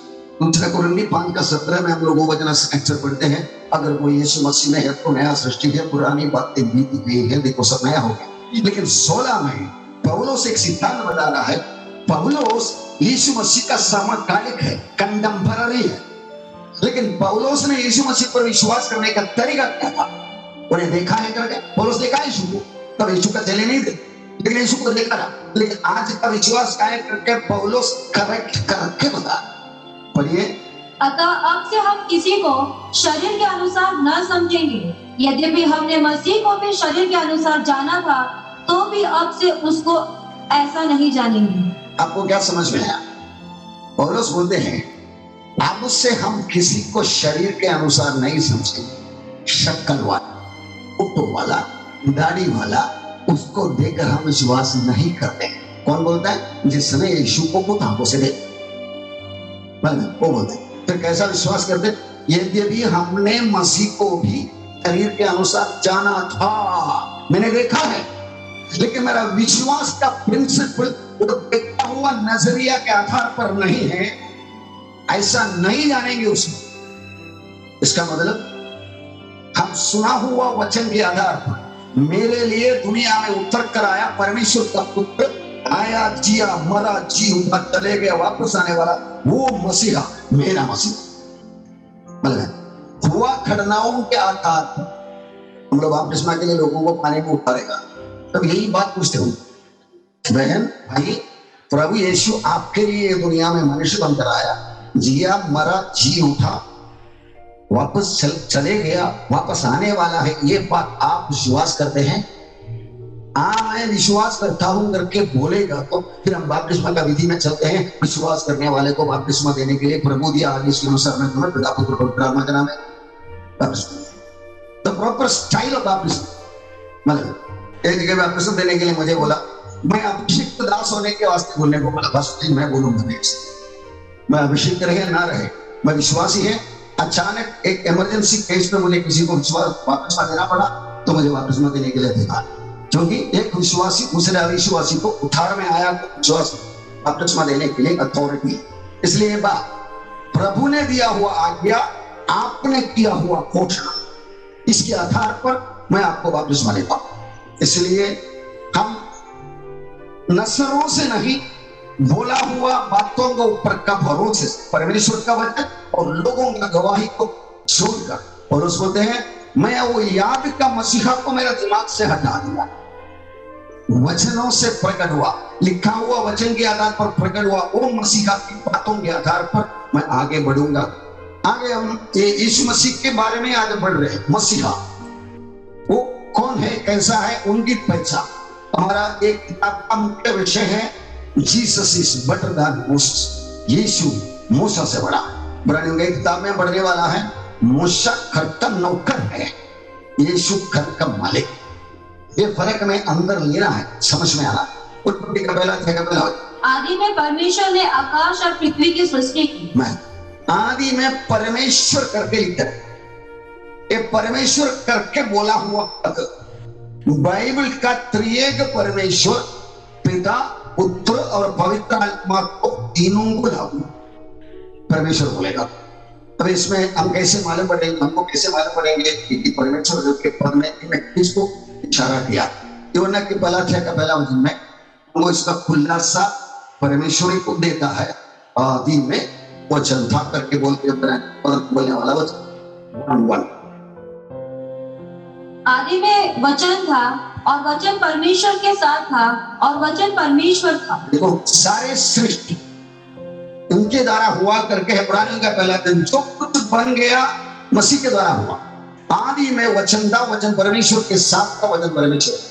2 Corinthians 5:17 में हम लोग वो वचन अक्सर पढ़ते हैं, अगर कोई यीशु मसीह में है तो नया सृष्टि है, पुरानी बातें बीत गई है, देखो सब नया हो गया। लेकिन 16 में पौलुस एक सिद्धांत बता रहा है। पौलुस यीशु मसीह का समकालिक है, कंटेम्पररी है, लेकिन पौलुस ने यीशु मसीह पर विश्वास करने का तरीका क्या था? उन्हें देखा है करके। पौलुस देखा यीशु को, तब यीशु का चेले नहीं थे, लेकिन यीशु को देखा था। लेकिन आज का विश्वास काय करके पौलुस करेक्ट करके बता। पढ़िए, अतः अब से हम किसी को शरीर के अनुसार न समझेंगे। यद्यपि हमने मसीह को भी शरीर के अनुसार जाना था, तो भी अब से उसको ऐसा नहीं जानेंगे। आपको क्या समझ में आया? पौलुस बोलते हैं, अब से हम किसी को शरीर के अनुसार नहीं समझेंगे। शक्ल वाला, फोटो वाला, दाढ़ी वाला, उसको देखकर हम विश्वास नहीं करते। कौन बोलता है? जिसने यीशु को खुद आंखों से देखा, वो बोलते हैं। फिर कैसा विश्वास करते? यद्यपि हमने मसीह को भी शरीर के अनुसार जाना था, मैंने देखा है, लेकिन मेरा विश्वास का प्रिंसिपल वो देखा हुआ नजरिया के आधार पर नहीं है, ऐसा नहीं जानेंगे उसमें। इसका मतलब हम सुना हुआ वचन के आधार पर, मेरे लिए दुनिया में उतर कर आया परमेश्वर का पुत्र, आया, जिया, मरा, जी उठा, चले गया, वापस आने वाला वो मसीहा, मेरा मसीहा। मतलब हुआ घटनाओं के आधार पर हम लोग बपतिस्मा के लिए लोगों को पानी में उतारेगा, तब यही बात पूछते हो, बहन भाई, प्रभु यीशु आपके लिए दुनिया में मनुष्य बनकर आया, जिया, मरा, जी उठा, वापस चले गया, वापस आने वाला है, ये बात आप विश्वास करते हैं? मैं विश्वास करता हूं करके बोलेगा तो फिर हम बपतिस्मा का विधि में चलते हैं। विश्वास करने वाले को बपतिस्मा देने के लिए प्रभु दिया आदेश के अनुसार में तुम्हें पिता पुत्र पवित्र आत्मा का नाम है बपतिस्मा। द प्रॉपर स्टाइल ऑफ बपतिस्मा। मतलब एक जगह बपतिस्मा देने के लिए मुझे बोला, मैं अभिषिक्त दास होने के वास्ते बोलने को बोला, बस मैं बोलूंगा नहीं, मैं अभिषिक्त रहे ना रहे, मैं विश्वासी है। अचानक एक इमरजेंसी केस में मुझे किसी को विश्वास बपतिस्मा देना पड़ा, तो मुझे बपतिस्मा देने के लिए देखा, क्योंकि एक विश्वासी दूसरे अविश्वासी को उठार में आया, तो विश्वास बपतिस्मा देने के लिए अथॉरिटी। इसलिए बात प्रभु ने दिया हुआ आज्ञा, आपने किया हुआ घोषणा, इसके आधार पर मैं आपको बपतिस्मा देता हूं। इसलिए हम नसरों से नहीं, बोला हुआ बातों के ऊपर का भरोसे, परमेश्वर का वचन और लोगों का गवाही को छोड़कर, और उस बोलते हैं मैं वो याद का मसीहा को मेरा दिमाग से हटा दिया, वचनों से प्रकट हुआ, लिखा हुआ वचन के आधार पर प्रकट हुआ, वो मसीहा की बातों के आधार पर मैं आगे बढ़ूंगा। आगे हम यीशु मसीह के बारे में आगे बढ़ रहे हैं। मसीहा वो कौन है, कैसा है, उनकी पहचान। हमारा एक किताब का मुख्य विषय है Jesus is better than Moses. यीशु मूसा से बड़ा है। ब्राह्मण की किताब में बढ़ने वाला है, मूसा घर का नौकर है, यीशु घर का मालिक। ये फर्क में अंदर लेना है, समझ में आना। उत्पत्ति का पहला अध्याय का पहला आदि में परमेश्वर ने आकाश और पृथ्वी की सृष्टि की। मैं आदि में परमेश्वर करके लिखा है, ये परमेश्वर करके बोला हुआ पद बाइबल का त्रिएक परमेश्वर पिता पुत्र और पवित्र आत्मा को तीनों को लागू परमेश्वर बोलेगा। अब इसमें हम कैसे मालूम पड़ेंगे, हमको कैसे मालूम पड़ेंगे कि परमेश्वर के पद में किसको इशारा किया? यूहन्ना की पहला अध्याय का पहला वचन में वो इसका खुलासा परमेश्वर को देता है। आदि में वचन था करके बोलने वाला वचन। आदि में वचन था और वचन परमेश्वर के साथ था और वचन परमेश्वर था। देखो सारे सृष्टि उनके द्वारा हुआ करके इब्रानियों का पहला दिन जो कुछ बन गया मसीह के द्वारा हुआ। आदि में वचन था, वचन परमेश्वर के साथ था, वचन परमेश्वर।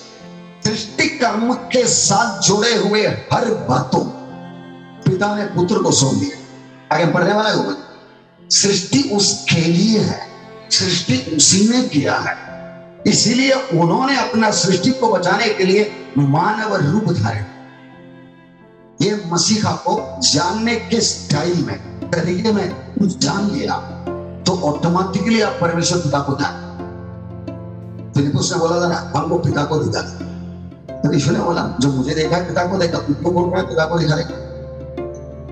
सृष्टि कर्म के साथ जुड़े हुए हर बातों पिता ने पुत्र को सौंप दिया। आगे पढ़ने वाला है, सृष्टि उसके लिए है, सृष्टि उसी ने किया है, इसीलिए उन्होंने अपना सृष्टि को बचाने के लिए मानव रूप धारण। ये मसीहा को जानने के स्टाइल में, तरीके में जान लिया तो ऑटोमेटिकली आप परमेश्वर पिता को जान। फिलिप्पुस ने बोला था ना, हमको पिता को दिखा दे। तो यीशु ने बोला, जो मुझे देखा है पिता को देखा। तुमको बोल रहा है पिता को दिखा दे।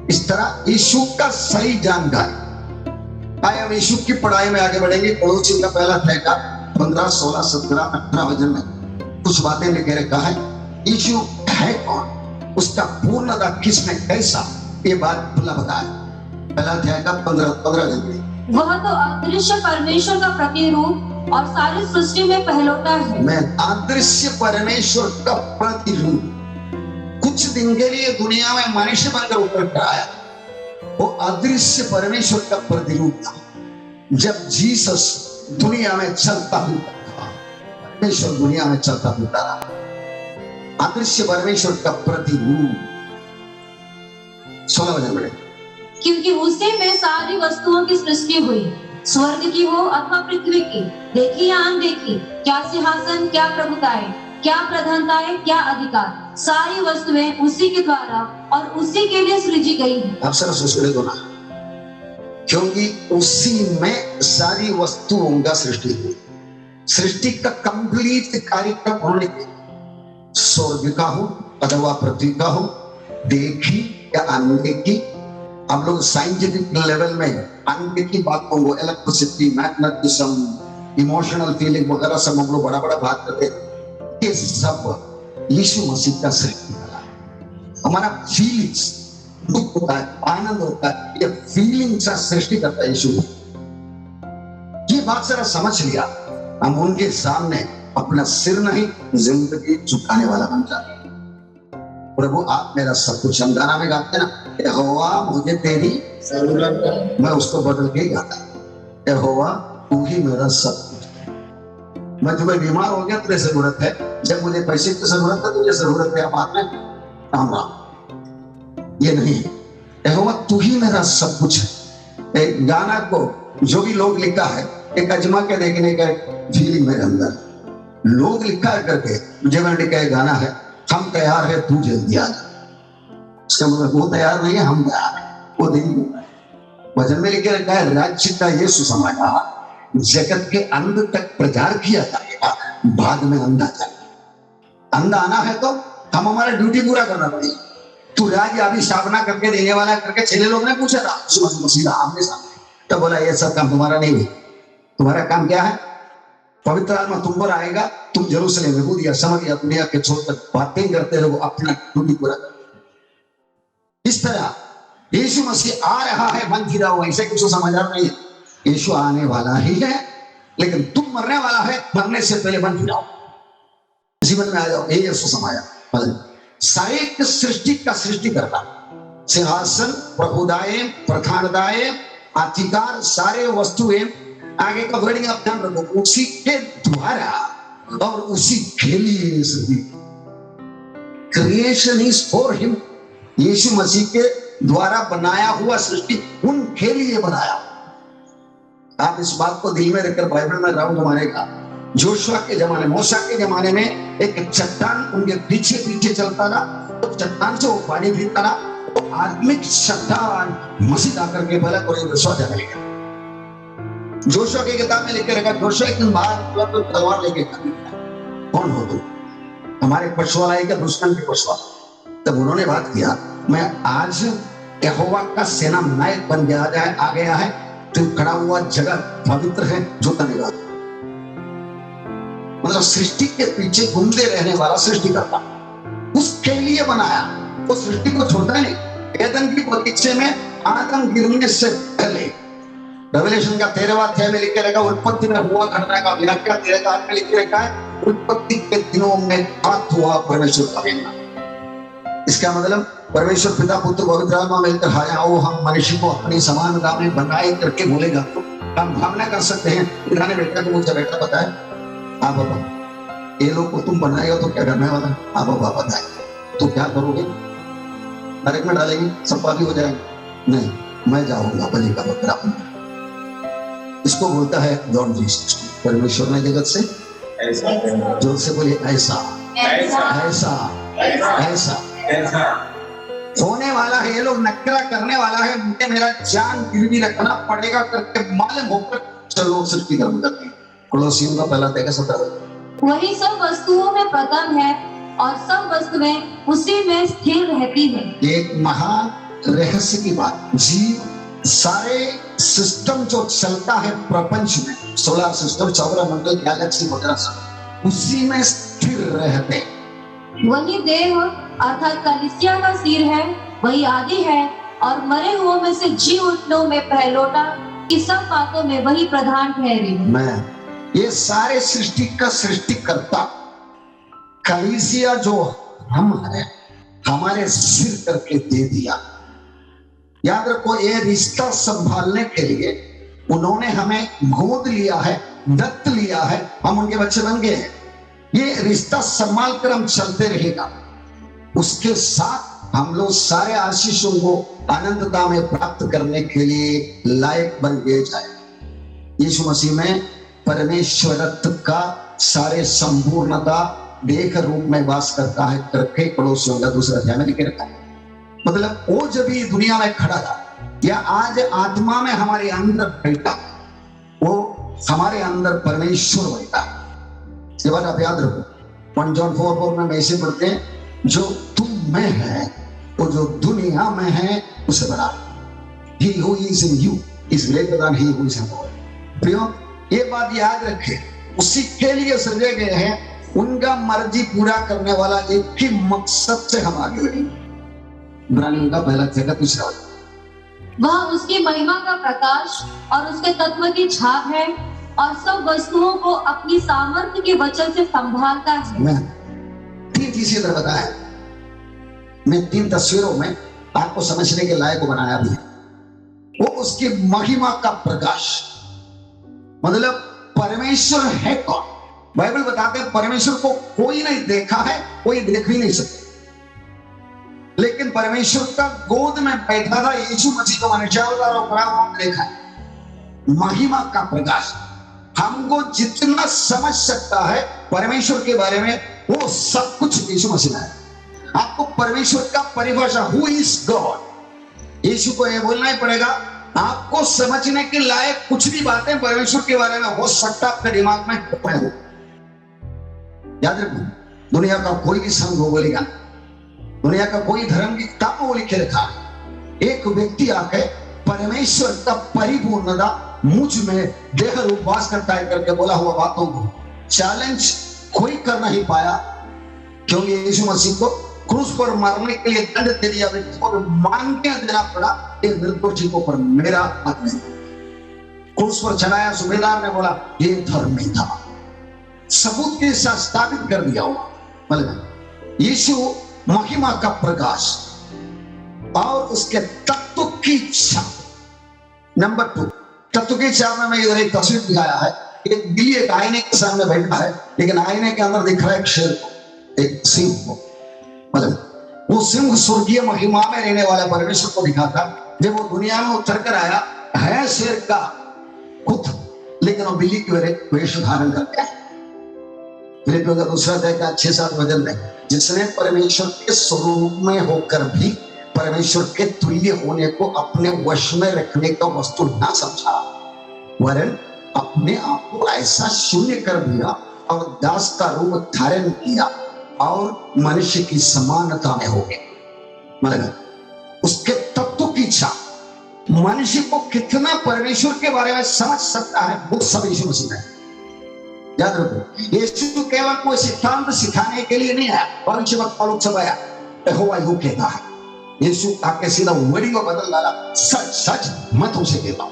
इस तरह यीशु का सही जानकारी। आइए हम यीशु की पढ़ाई में आगे बढ़ेंगे। कोलोसी का पहला अध्याय का 15, 16, 17, 18 वचन में कुछ बातें लिखे रखा है। यीशु है कौन, उसका पूर्णता किसने, कैसा, ये बात खुला बताया। पहला अध्याय का 15 वचन। वह तो अदृश्य परमेश्वर का प्रतिरूप और सारी सृष्टि में पहलौठा है। मैं अदृश्य परमेश्वर का प्रतिरूप। कुछ दिन के लिए दुनिया में मनुष्य बनकर उतर कर आया, वो अदृश्य परमेश्वर का प्रतिरूप था। जब जीसस दुनिया में चलता फिरता था, परमेश्वर दुनिया में चलता फिरता रहा। अदृश्य परमेश्वर का प्रतिरूप। 16 वचन पढ़े। क्योंकि उसी में सारी वस्तुओं की सृष्टि हुई, स्वर्ग की हो अथवा पृथ्वी की, देखी या अनदेखी, क्या सिंहासन, क्या प्रभुताएं, क्या प्रधानताएं, क्या अधिकार, सारी वस्तुएं उसी के द्वारा और उसी के लिए सृजी गई हैं। आप सर सुन दो ना, क्योंकि उसी में सारी वस्तुओं का सृष्टि हुई। सृष्टि का कंप्लीट कार्यक्रम होने के, स्वर्ग का हो अथवा पृथ्वी का हो, देखी या अनदेखी। हम लोग साइंटिफिक लेवल में अनदेखी बातों को, इलेक्ट्रिसिटी, मैग्नेटिज्म, इमोशनल फीलिंग वगैरह सब हम लोग बड़ा बड़ा बात करते हैं। ये सब यीशु मसीह का सृष्टि करा। हमारा फीलिंग्स, दुख होता है, आनंद होता है, ये फीलिंग का सृष्टि करता है यीशु। ये बात जरा समझ लिया, हम उनके सामने अपना सिर नहीं जिंदगी झुकाने वाला बन जाते। प्रभु आप मेरा सब कुछ। हम गाना में गाते ना, यहोवा मुझे तेरी जरूरत है, मैं उसको बदल के गाता, यहोवा तू ही मेरा सब कुछ। मैं तुम्हें बीमार हो गया, तुझे जरूरत है। जब मुझे पैसे की जरूरत है, तुझे जरूरत है, बात में काम रहा। ये नहीं है, यहोवा तू ही मेरा सब कुछ है। एक गाना को जो भी लोग लिखा है, एक अजमा के देखने का फीलिंग मेरे अंदर। लोग लिखा है करके मुझे मैंने लिखा है गाना है, हम तैयार है तू जल्दी आ जा। इसका मतलब वो तैयार नहीं है, हम तैयार है, वो नहीं। वचन में लिखे रखा है, राज्य का ये सुसमाचार जगत के अंत तक प्रचार किया जाएगा, बाद में अंधा जाएगा। अंधा आना है तो हम हमारा ड्यूटी पूरा करना पड़ेगा। तू राज्य अभी स्थापना करके देने वाला करके चले लोग ने पूछा था मसीहा आमने सामने, तो बोला ये सब काम तुम्हारा नहीं है। तुम्हारा काम क्या है? पवित्र आत्मा तुम पर आएगा, तुम यरूशलेम में यहूदिया समारिया दुनिया के छोड़कर बातें करते रहो, अपना ड्यूटी पूरा करो। इस तरह यीशु मसीह आ रहा है, बन फिरा हुआ, ऐसे कुछ समाचार नहीं है। यीशु आने वाला ही है, लेकिन तुम मरने वाला है, मरने से पहले बन फिराओ, जीवन में आ जाओ। यही यीशु समाचार। सारे सृष्टि का सृष्टि करता, सिंहासन, प्रभुताएं, प्रधानताएं, अधिकार, सारे वस्तुएं, आगे का वर्डिंग आप ध्यान रखो, उसी के द्वारा और उसी के लिए सभी। Creation is for him. यीशु मसीह के द्वारा बनाया हुआ सृष्टि उनके लिए बनाया। आप इस बात को दिल में रखकर बाइबल में राउंड मारेगा। जोशुआ के जमाने, मूसा के जमाने में एक चट्टान उनके पीछे पीछे चलता था, तो चट्टान से वो पानी पीता था। तो आत्मिक चट्टान मसीह आकर के भला कोई विश्वास जाएगा। जोशुआ की किताब में लिखे रखा, जोशुआ एक दिन बाहर तो तलवार लेके कौन हो तुम? हमारे पशुआ आएगा, दुश्मन के पशुआ। तब उन्होंने बात किया, मैं आज यहोवा का सेना नायक बन गया है, आ गया है। तो खड़ा हुआ जगह पवित्र है, जो तनेगा मतलब सृष्टि के पीछे घूमते रहने वाला सृष्टिकर्ता, उसके लिए बनाया। वो सृष्टि को छोड़ता नहीं। एदन की बगीचे में आदम गिरने से पहले रेवलेशन का 13वां अध्याय में लिखे रखा, उत्पत्ति में हुआ घटना का व्याख्या 13 में लिखे रखा है, उत्पत्ति के दिनों में बात हुआ परमेश्वर का कहना। इसका मतलब परमेश्वर पिता पुत्र पवित्र आत्मा मिलकर हाया ओ हम मनुष्य को अपनी समानता में बनाए करके बोलेगा तो हम भावना कर सकते हैं। पिता ने बेटा को मुझे बेटा बताया, हाँ बाबा ये लोग को तुम बनाएगा तो क्या करने वाला, हाँ बाबा बताए तो क्या करोगे, नरक में डालेंगे, सब पापी हो जाएंगे, नहीं मैं जाऊंगा बलि का बकरा बनकर। इसको बोलता है गॉड जीसस। परमेश्वर ने जगत से ऐसा, जोर से बोलिए ऐसा ऐसा ऐसा ऐसा ऐसा होने वाला है। ये लोग नकरा करने वाला है, मुझे मेरा जान गिरवी रखना पड़ेगा करके मालूम होकर चलो सृष्टि कर्म करते हैं। कोलोसियों का पहला अध्याय 17। वही सब वस्तुओं में प्रथम है और सब वस्तुएं उसी में स्थिर रहती है। एक महान रहस्य की बात, जीव सारे सिस्टम जो चलता है प्रपंच में, सोलर सिस्टम, सौरमंडल, गैलेक्सी वगैरह, उसी में स्थिर रहते। वही देह अर्थात कलीसिया का सिर है, वही आदि है और मरे हुओं में से जी उठने में पहलौठा, कि सब बातों में वही प्रधान ठहरे। मैं ये सारे सृष्टि का सृष्टिकर्ता कलीसिया जो हम हैं, हमारे सिर करके दे दिया। याद रखो, ये रिश्ता संभालने के लिए उन्होंने हमें गोद लिया है, दत्त लिया है, हम उनके बच्चे बन गए हैं। ये रिश्ता संभाल कर हम चलते रहेगा। उसके साथ हम लोग सारे आशीषों को अनंतता में प्राप्त करने के लिए लायक बन गए जाए। यीशु मसीह में परमेश्वरत्व का सारे संपूर्णता देख रूप में वास करता है करके कोलोसियों का 2 अध्याय में लिखे रखा है। मतलब वो जब ये दुनिया में खड़ा था या आज आत्मा में हमारे अंदर बैठा, वो हमारे अंदर परमेश्वर बैठा। ये बात आप याद रखो। 1 जॉन 4:4 में ऐसे पढ़ते हैं, जो तुम में है वो जो दुनिया में है उसे बड़ा। He who is in you is greater than he who is in the world। प्रियो, ये बात याद रखे, उसी के लिए सजे गए हैं, उनका मर्जी पूरा करने वाला एक ही मकसद से हम आगे बढ़ेंगे। इब्रानियों का पहला अध्याय 3 वह उसकी महिमा का प्रकाश और उसके तत्व की छाप है और सब वस्तुओं को अपनी सामर्थ्य के वचन से संभालता है। मैं 3 चीजें इधर बताया, मैं 3 तस्वीरों में आपको समझने के लायक बनाया भी है। वो उसकी महिमा का प्रकाश, मतलब परमेश्वर है कौन। बाइबल बताते हैं परमेश्वर को कोई नहीं देखा है, कोई देख भी नहीं सकता, लेकिन परमेश्वर का गोद में बैठा था यीशु मसीह को मनुष्यावतार और देखा है। महिमा का प्रकाश हमको जितना समझ सकता है परमेश्वर के बारे में, वो सब कुछ यीशु मसीह में है। आपको परमेश्वर का परिभाषा हु इज गॉड, यीशु को ये बोलना ही पड़ेगा। आपको समझने के लायक कुछ भी बातें परमेश्वर के बारे में हो सकता है आपके दिमाग में हो। याद रखो, दुनिया का कोई भी संघ हो बोलेगा, दुनिया का कोई धर्म की किताब में वो लिखे रखा है, एक व्यक्ति आके परमेश्वर का परिपूर्णता मुझ में देह रूप वास करता है करके बोला हुआ बातों को चैलेंज कोई कर नहीं पाया, क्योंकि यीशु मसीह को क्रूस पर मरने के लिए दंड दे दिया, और मान के देना पड़ा एक निर्दोषी को, पर मेरा हक नहीं। क्रूस पर चढ़ाया, सूबेदार ने बोला ये धर्म नहीं था, सबूत के साथ स्थापित कर दिया हुआ। मतलब यीशु महिमा का प्रकाश और उसके तत्व की इच्छा। नंबर 2, तत्व की इच्छा में मैं इधर एक तस्वीर दिखाया है। एक बिल्ली एक आईने के सामने बैठा है, लेकिन आईने के अंदर दिख रहा है एक शेर को, एक सिंह को। मतलब वो सिंह स्वर्गीय महिमा में रहने वाला परमेश्वर को दिखाता। जब वो दुनिया में उतर कर आया है शेर का खुद, लेकिन वो बिल्ली के वेश धारण करके आया। फिलिप्पियों का 2 अध्याय का 6-7 वचन में, जिसने परमेश्वर के स्वरूप में होकर भी परमेश्वर के तुल्य होने को अपने वश में रखने का वस्तु ना समझा, वरन अपने आप को ऐसा शून्य कर दिया और दास का रूप धारण किया और मनुष्य की समानता में हो गए। मतलब उसके तत्व की इच्छा, मनुष्य को कितना परमेश्वर के बारे में समझ सकता है, वो सब यीशु मसीह है। याद रखो, यीशु केवल कोई सिद्धांत सिखाने के लिए नहीं आया। भविष्य वक्ता लोग सब आया, यहोवा यूं कहता है, यीशु आके सीधा वर्डिंग को बदल डाला। सच सच मैं तुमसे कहता हूं,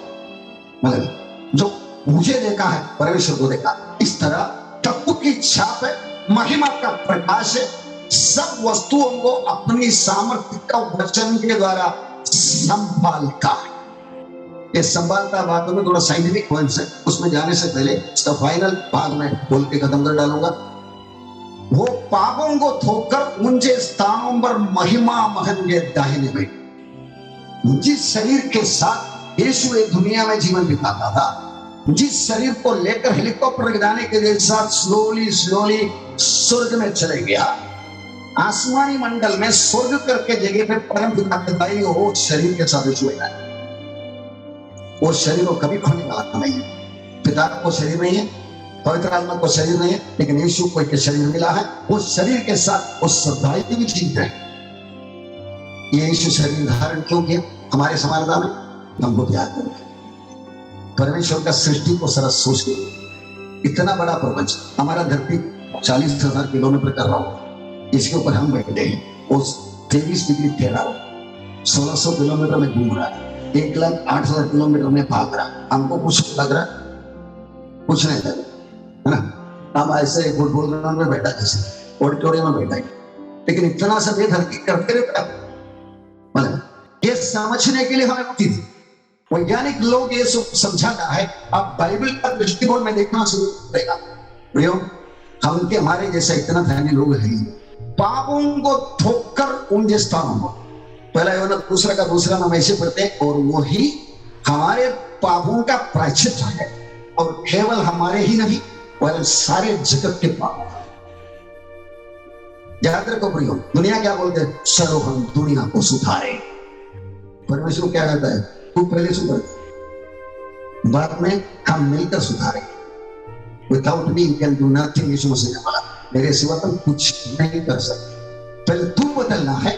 मतलब जो मुझे देखा है परमेश्वर को देखा। इस तरह प्रभु की छाप है, महिमा का प्रकाश है, सब वस्तुओं को अपनी सामर्थ्य का वचन के द्वारा संभालता है। ये संभालता बातों में थोड़ा साइंटिफिक पॉइंट्स है, उसमें जाने से पहले इसका फाइनल भाग में बोल के खत्म कर डालूंगा। वो पापों को थोकर ऊंचे स्थानों पर महिमा महल के दाहिने में। जिस शरीर के साथ यीशु एक दुनिया में जीवन बिताता था, जिस शरीर को लेकर हेलीकॉप्टर गिराने के लिए साथ स्लोली स्वर्ग में चले गया, आसमानी मंडल में स्वर्ग करके जगह पे परम पिता के दाई वो शरीर के साथ यीशु है। वो शरीर को कभी खोने वाला नहीं है। पिता को शरीर नहीं है, पवित्र आत्मा को शरीर नहीं है, लेकिन यीशु को एक शरीर मिला है। वो शरीर के साथ वो सदाई भी जीवित है। ये यीशु शरीर धारण क्यों किया? हमारे समानता में हमको याद करें। परमेश्वर का सृष्टि को सरस सोच के इतना बड़ा प्रपंच, हमारा धरती 40,000 किलोमीटर कर रहा हो, इसके ऊपर हम बैठे हैं। वो 23 डिग्री ठहरा हो, 1600 किलोमीटर में घूम रहा है, 1,08,000 किलोमीटर में भाग रहा। हमको कुछ लग रहा? कुछ नहीं लग रहा, है ना? हम ऐसे फुटबॉल ग्राउंड में बैठा, जैसे ऑडिटोरियम में बैठा है, लेकिन इतना सब ये धरती करते रहता है। मतलब ये समझने के लिए हमें मुक्ति थी। वैज्ञानिक लोग ये सब समझाना है, आप बाइबल का दृष्टिकोण में देखना शुरू करेगा। प्रियो, हम के हमारे जैसा इतना धनी लोग हैं, पापों को ठोकर उनके स्थानों को, पहला यूहन्ना दूसरा का दूसरा नाम ऐसे पढ़ते हैं, और वो ही हमारे पापों का प्रायश्चित है, और केवल हमारे ही नहीं वरन सारे जगत के पापों। याद रखो प्रियो, दुनिया क्या बोलते हैं? चलो हम दुनिया को सुधारे। परमेश्वर क्या कहता है? तू पहले सुधर, बाद में हम मिलकर सुधारे। Without me you can do nothing. यीशु मसीह ने बोला, मेरे सिवा तुम कुछ नहीं कर सकते। पहले तू बदलना है,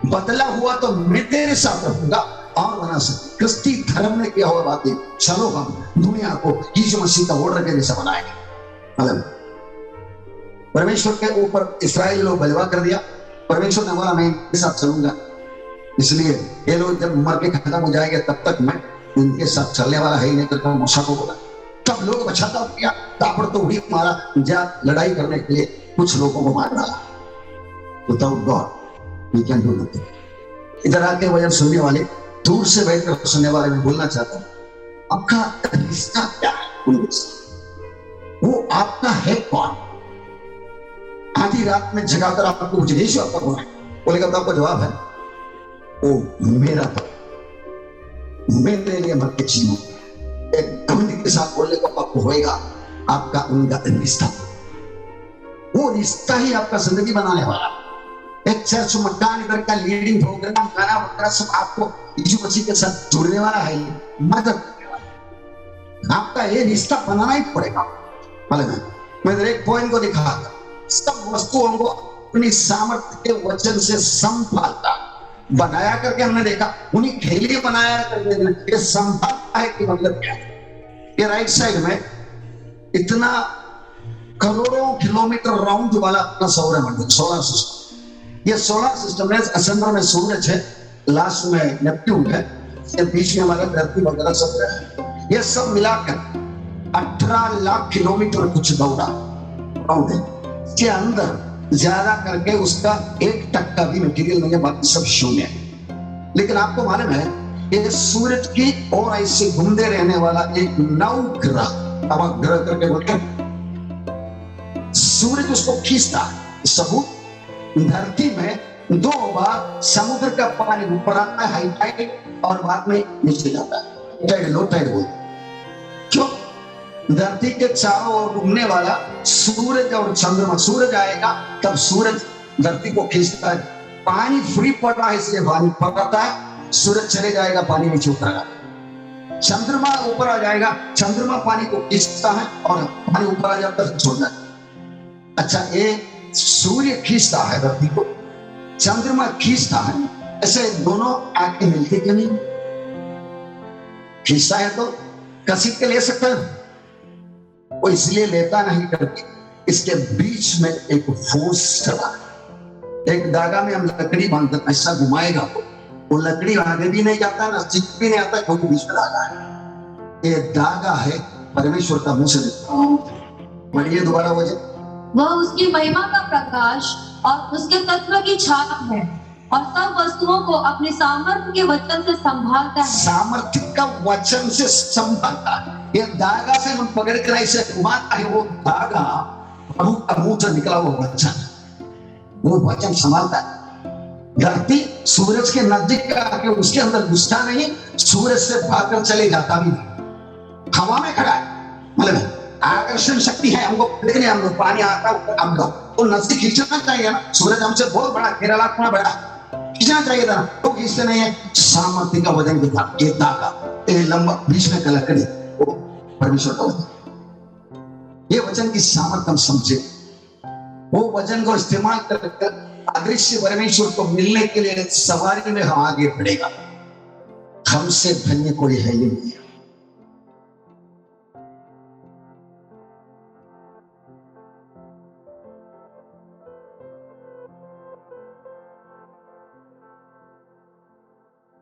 बदला हुआ तो मैं तेरे साथ रहूंगा और बना सकते। क्रिस्ती धर्म ने किया हुआ बात है, चलो हम दुनिया को यीशु मसीह का ऑर्डर के जैसा बनाएंगे। मतलब परमेश्वर के ऊपर इस्राएल लोग बलवा कर दिया। परमेश्वर ने बोला मैं इनके साथ चलूंगा, इसलिए ये लोग जब मर के खत्म हो जाएंगे तब तक मैं इनके साथ चलने वाला है ही नहीं करता। मूसा को बोला, तब लोग बचाता किया, तापड़ तो उड़ी मारा, जा लड़ाई करने के लिए कुछ लोगों को मार डाला। Without God we can do nothing. इधर आके वजन सुनने वाले, दूर से बैठकर सुनने वाले, मैं बोलना चाहता हूं, आपका रिश्ता क्या है उनके साथ? वो आपका है कौन? आधी रात में जगाकर आपको पूछे यीशु आपका कौन है, बोलेगा तो आपका जवाब है ओ मेरा तो, मेरे लिए मर के जीवो। एक घमंड के साथ बोलने को आपको होएगा आपका उनका रिश्ता। वो रिश्ता ही आपका जिंदगी बनाने वाला। एक चर्च मकान इधर का लीडिंग प्रोग्राम गाना वगैरह सब आपको यीशु मसीह के साथ जुड़ने वाला है, मदद करने वाला। आपका ये रिश्ता बनाना ही पड़ेगा। मैं एक पॉइंट को दिखा था, सब वस्तुओं को अपनी सामर्थ्य के वचन से संभालता बनाया करके हमने देखा। उन्हीं के लिए बनाया करके ये संभालता है कि मतलब क्या है? ये राइट साइड में इतना करोड़ों किलोमीटर राउंड वाला अपना सौर मंडल, सोलर सिस्टम। ये सोलर सिस्टम है, सेंटर में सूरज है, लास्ट में नेपट्यून है, ये बीच में हमारा धरती वगैरह सब है। ये सब मिलाकर 18 लाख किलोमीटर कुछ दौड़ा राउंड है। इसके अंदर ज्यादा करके उसका 1% भी मटेरियल नहीं है, बाकी सब शून्य है। लेकिन आपको मालूम है ये सूरज की और ऐसे घूमते रहने वाला एक नवग्रह, नवग्रह करके बोलते हैं, सूरज उसको खींचता है। सबूत, धरती में 2 बार समुद्र का पानी ऊपर आता है, हाई टाइड, और बाद में नीचे जाता है, टाइड लो टाइड बोलते हैं। क्यों? धरती के चारों ओर घूमने वाला सूरज और चंद्रमा, सूरज आएगा तब सूरज धरती को खींचता है। पानी फ्री पड़ रहा है इसलिए पानी पकड़ता है, सूरज चले जाएगा पानी नीचे उतरेगा। चंद्रमा ऊपर आ जाएगा, चंद्रमा पानी को खींचता है और पानी ऊपर आ जाता है, छोड़ता है। अच्छा, ये सूर्य खींचता है धरती को, चंद्रमा खींचता है, ऐसे दोनों आके मिलते क्यों नहीं? खींचता है तो कसीट के ले सकता है, वो इसलिए लेता नहीं करके इसके बीच में एक फोर्स चला। एक धागा में हम लकड़ी बांधते ऐसा घुमाएगा वो लकड़ी आगे भी नहीं जाता ना चिप भी नहीं आता, क्योंकि बीच में धागा है। ये धागा है परमेश्वर का मुंह से बढ़िए दोबारा वह उसकी महिमा का प्रकाश और उसके तत्व की छाप है और सब वस्तुओं को अपने सामर्थ्य के वचन से संभालता है। सामर्थ्य का वचन से संभालता है। ये धागा से हम पकड़ कर ऐसे घुमाता है, वो धागा प्रभु का मुंह से निकला हुआ वचन, वो वचन संभालता है। धरती सूरज के नजदीक आके उसके अंदर घुसता नहीं, सूरज से भागकर चले जाता भी नहीं, हवा में खड़ा है। मतलब आकर्षण शक्ति है, हमको देखने हम लोग पानी आता हमको तो नजदीक खींचना चाहिए ना। सूरज हमसे बहुत बड़ा, केरला इतना बड़ा, खींचना चाहिए था, तो खींचते नहीं है। सामर्थ्य का वजन कितना, ये धागा, ये लंबा बीच में कलकड़ी, वो परमेश्वर का वचन। ये वचन की सामर्थ्य हम समझे, वो वचन को इस्तेमाल कर अदृश्य परमेश्वर को मिलने के लिए सवारी में हम आगे बढ़ेगा। हमसे धन्य कोई है ही नहीं।